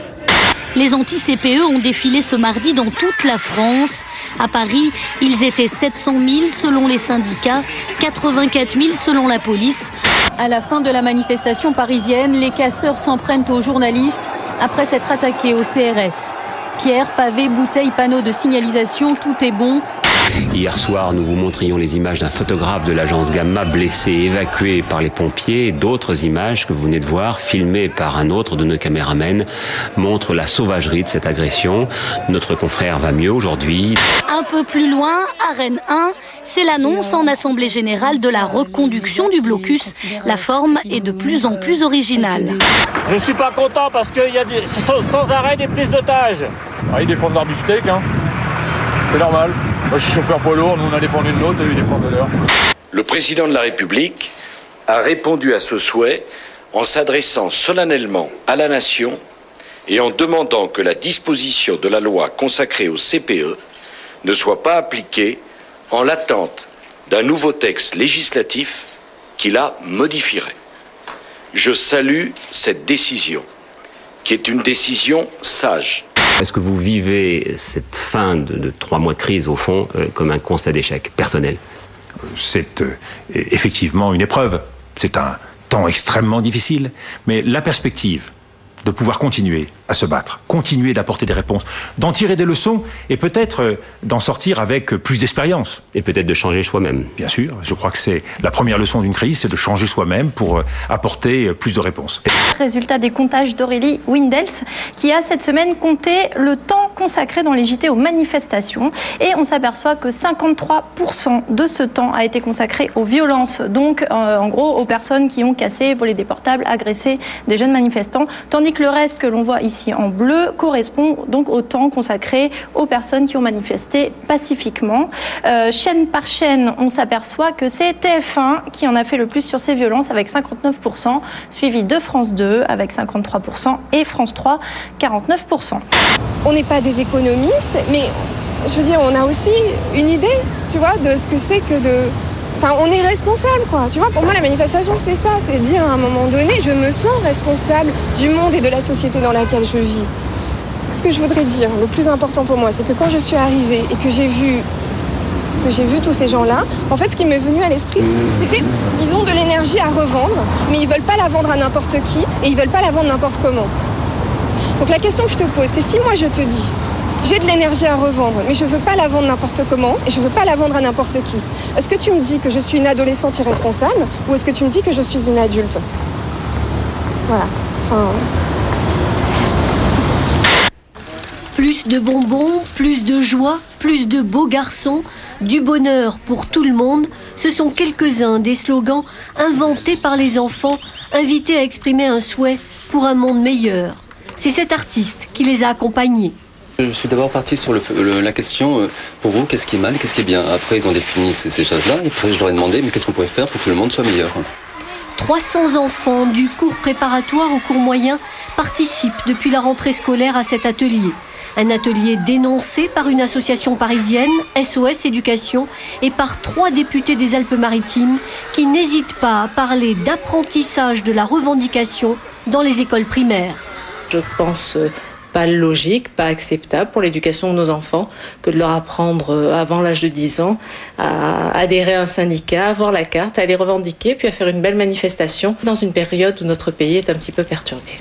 Les anti-CPE ont défilé ce mardi dans toute la France. À Paris, ils étaient 700 000 selon les syndicats, 84 000 selon la police.
À la fin de la manifestation parisienne, les casseurs s'en prennent aux journalistes après s'être attaqués au CRS. Pierres, pavés, bouteilles, panneaux de signalisation, tout est bon.
Hier soir, nous vous montrions les images d'un photographe de l'agence Gamma blessé, évacué par les pompiers. D'autres images que vous venez de voir, filmées par un autre de nos caméramens, montrent la sauvagerie de cette agression. Notre confrère va mieux aujourd'hui.
Un peu plus loin, à Rennes 1, c'est l'annonce en Assemblée Générale de la reconduction du blocus. La forme est de plus en plus originale.
Je suis pas content parce qu'il y a sans arrêt des prises d'otages.
Ah, ils défendent leur beefsteak, hein. C'est normal. Moi, je suis chauffeur poids lourd, nous on a défendu de l'autre et ils défendent de leur.
Le président de la République a répondu à ce souhait en s'adressant solennellement à la nation et en demandant que la disposition de la loi consacrée au CPE ne soit pas appliquée en l'attente d'un nouveau texte législatif qui la modifierait. Je salue cette décision, qui est une décision sage.
Est-ce que vous vivez cette fin de 3 mois de crise, au fond, comme un constat d'échec personnel?
C'est effectivement une épreuve. C'est un temps extrêmement difficile. Mais la perspective
de pouvoir continuer à se battre, continuer d'apporter des réponses, d'en tirer des leçons et peut-être d'en sortir avec plus d'expérience.
Et peut-être de changer soi-même.
Bien sûr, je crois que c'est la première leçon d'une crise, c'est de changer soi-même pour apporter plus de réponses.
Résultat des comptages d'Aurélie Windels, qui a cette semaine compté le temps consacré dans les JT aux manifestations. Et on s'aperçoit que 53% de ce temps a été consacré aux violences, donc en gros aux personnes qui ont cassé, volé des portables, agressé des jeunes manifestants, tandis que le reste que l'on voit ici en bleu correspond donc au temps consacré aux personnes qui ont manifesté pacifiquement. Chaîne par chaîne, on s'aperçoit que c'est TF1 qui en a fait le plus sur ces violences avec 59%, suivi de France 2 avec 53% et France 3 49%.
On n'est pas des économistes, mais je veux dire, on a aussi une idée, tu vois, de ce que c'est que de... Enfin, on est responsable, quoi. Tu vois, pour moi, la manifestation, c'est ça. C'est dire à un moment donné, je me sens responsable du monde et de la société dans laquelle je vis. Ce que je voudrais dire, le plus important pour moi, c'est que quand je suis arrivée et que j'ai vu tous ces gens-là, en fait, ce qui m'est venu à l'esprit, c'était ils ont de l'énergie à revendre, mais ils veulent pas la vendre à n'importe qui et ils veulent pas la vendre n'importe comment. Donc la question que je te pose, c'est si moi je te dis j'ai de l'énergie à revendre, mais je ne veux pas la vendre n'importe comment et je ne veux pas la vendre à n'importe qui. Est-ce que tu me dis que je suis une adolescente irresponsable ou est-ce que tu me dis que je suis une adulte? Voilà. Enfin...
Plus de bonbons, plus de joie, plus de beaux garçons, du bonheur pour tout le monde, ce sont quelques-uns des slogans inventés par les enfants, invités à exprimer un souhait pour un monde meilleur. C'est cet artiste qui les a accompagnés.
Je suis d'abord parti sur la question, pour vous, qu'est-ce qui est mal, qu'est-ce qui est bien? Après, ils ont défini ces choses-là, et après, je leur ai demandé, mais qu'est-ce qu'on pourrait faire pour que le monde soit meilleur?
300 enfants du cours préparatoire au cours moyen participent depuis la rentrée scolaire à cet atelier. Un atelier dénoncé par une association parisienne, SOS Éducation, et par 3 députés des Alpes-Maritimes qui n'hésitent pas à parler d'apprentissage de la revendication dans les écoles primaires.
Je pense pas logique, pas acceptable pour l'éducation de nos enfants que de leur apprendre avant l'âge de 10 ans à adhérer à un syndicat, à avoir la carte, à les revendiquer, puis à faire une belle manifestation dans une période où notre pays est un petit peu perturbé.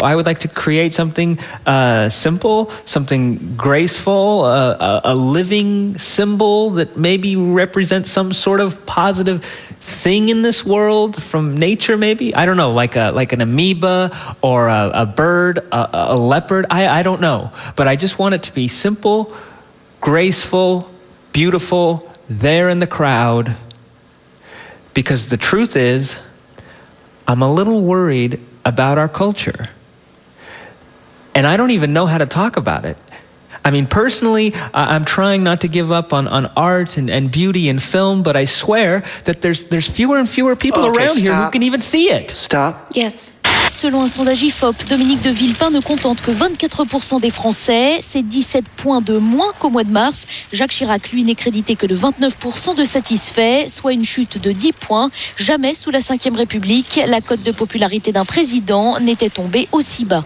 I would like to create something simple, something graceful, a living symbol that maybe represents some sort of positive thing in this world from nature, maybe. I don't know, like an amoeba or a bird, a leopard. I don't know, but I just want it to be simple, graceful, beautiful, there in the crowd. Because the truth is, I'm a little worried about our culture. And I don't even know how to talk about it. I mean, personally, I'm trying not to give up on art and beauty and film, but I swear that there's fewer and fewer people around here who can even see it.
Stop. Yes.
Selon un sondage IFOP, Dominique de Villepin ne contente que 24% des Français. C'est 17 points de moins qu'au mois de mars. Jacques Chirac, lui, n'est crédité que de 29% de satisfaits, soit une chute de 10 points. Jamais sous la Ve République, la cote de popularité d'un président n'était tombée aussi bas.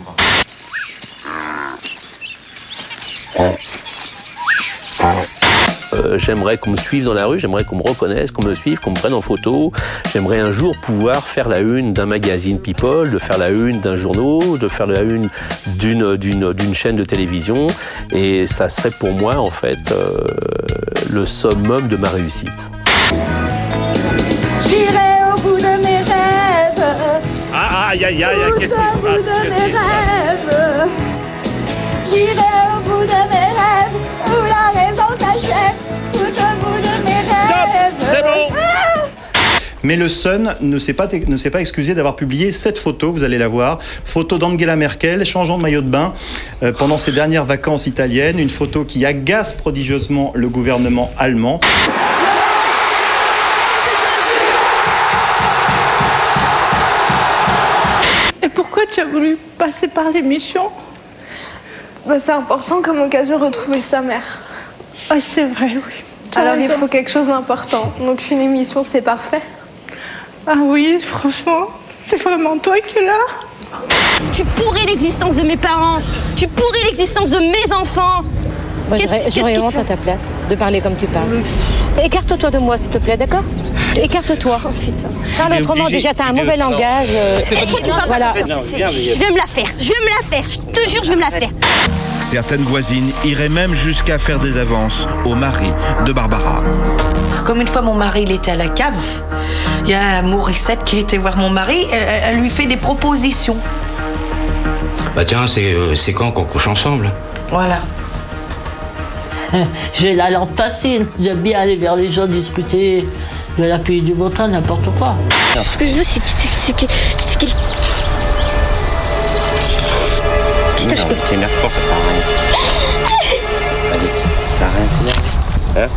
J'aimerais qu'on me suive dans la rue, j'aimerais qu'on me reconnaisse, qu'on me suive, qu'on me prenne en photo. J'aimerais un jour pouvoir faire la une d'un magazine People, de faire la une d'un journal, de faire la une d'une chaîne de télévision. Et ça serait pour moi, en fait, le summum de ma réussite.
J'irai au bout de mes rêves.
Aïe, aïe, aïe,
qu'est-ce qui se passe? Tout au bout de mes rêves. J'irai au bout de mes rêves, où la raison s'achève, tout au bout de mes rêves.
C'est bon.
Mais le Sun ne s'est pas excusé d'avoir publié cette photo, vous allez la voir. Photo d'Angela Merkel changeant de maillot de bain pendant ses dernières vacances italiennes. Une photo qui agace prodigieusement le gouvernement allemand.
Et pourquoi tu as voulu passer par l'émission? C'est important comme occasion de retrouver sa mère. Ah, c'est vrai, oui. Alors il faut quelque chose d'important. Donc une émission, c'est parfait. Ah oui, franchement, c'est vraiment toi qui es là.
Tu pourris l'existence de mes parents. Tu pourris l'existence de mes enfants.
Moi, j'aurais honte à ta place de parler comme tu parles. Écarte-toi de moi, s'il te plaît, d'accord? Écarte-toi. Parle autrement, déjà, t'as un mauvais langage.
Et toi, tu parles
voilà.
Je vais me la faire, je te jure, je vais me la faire.
Certaines voisines iraient même jusqu'à faire des avances au mari de Barbara.
Comme une fois, mon mari, il était à la cave. Il y a Morissette qui était voir mon mari. Elle lui fait des propositions.
Bah tiens, c'est quand qu'on couche ensemble?
Voilà.
J'ai la lampe facile. J'aime bien aller vers les gens discuter de la pluie du beau temps, n'importe quoi.
Ce que je veux, c'est qu'il...
Non, t'énerve pas, ça sert à rien. Allez, ça sert à rien de s'énerver.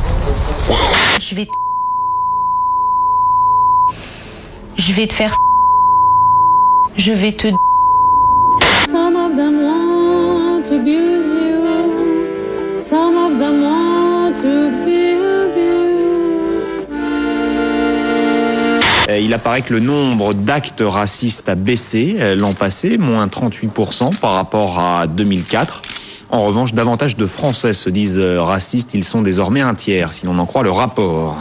Je vais te faire... Je vais te...
Some of them want to abuse you. Some of them want to be abused. Il apparaît que le nombre d'actes racistes a baissé l'an passé, moins 38% par rapport à 2004. En revanche, davantage de Français se disent racistes. Ils sont désormais un tiers, si l'on en croit le rapport.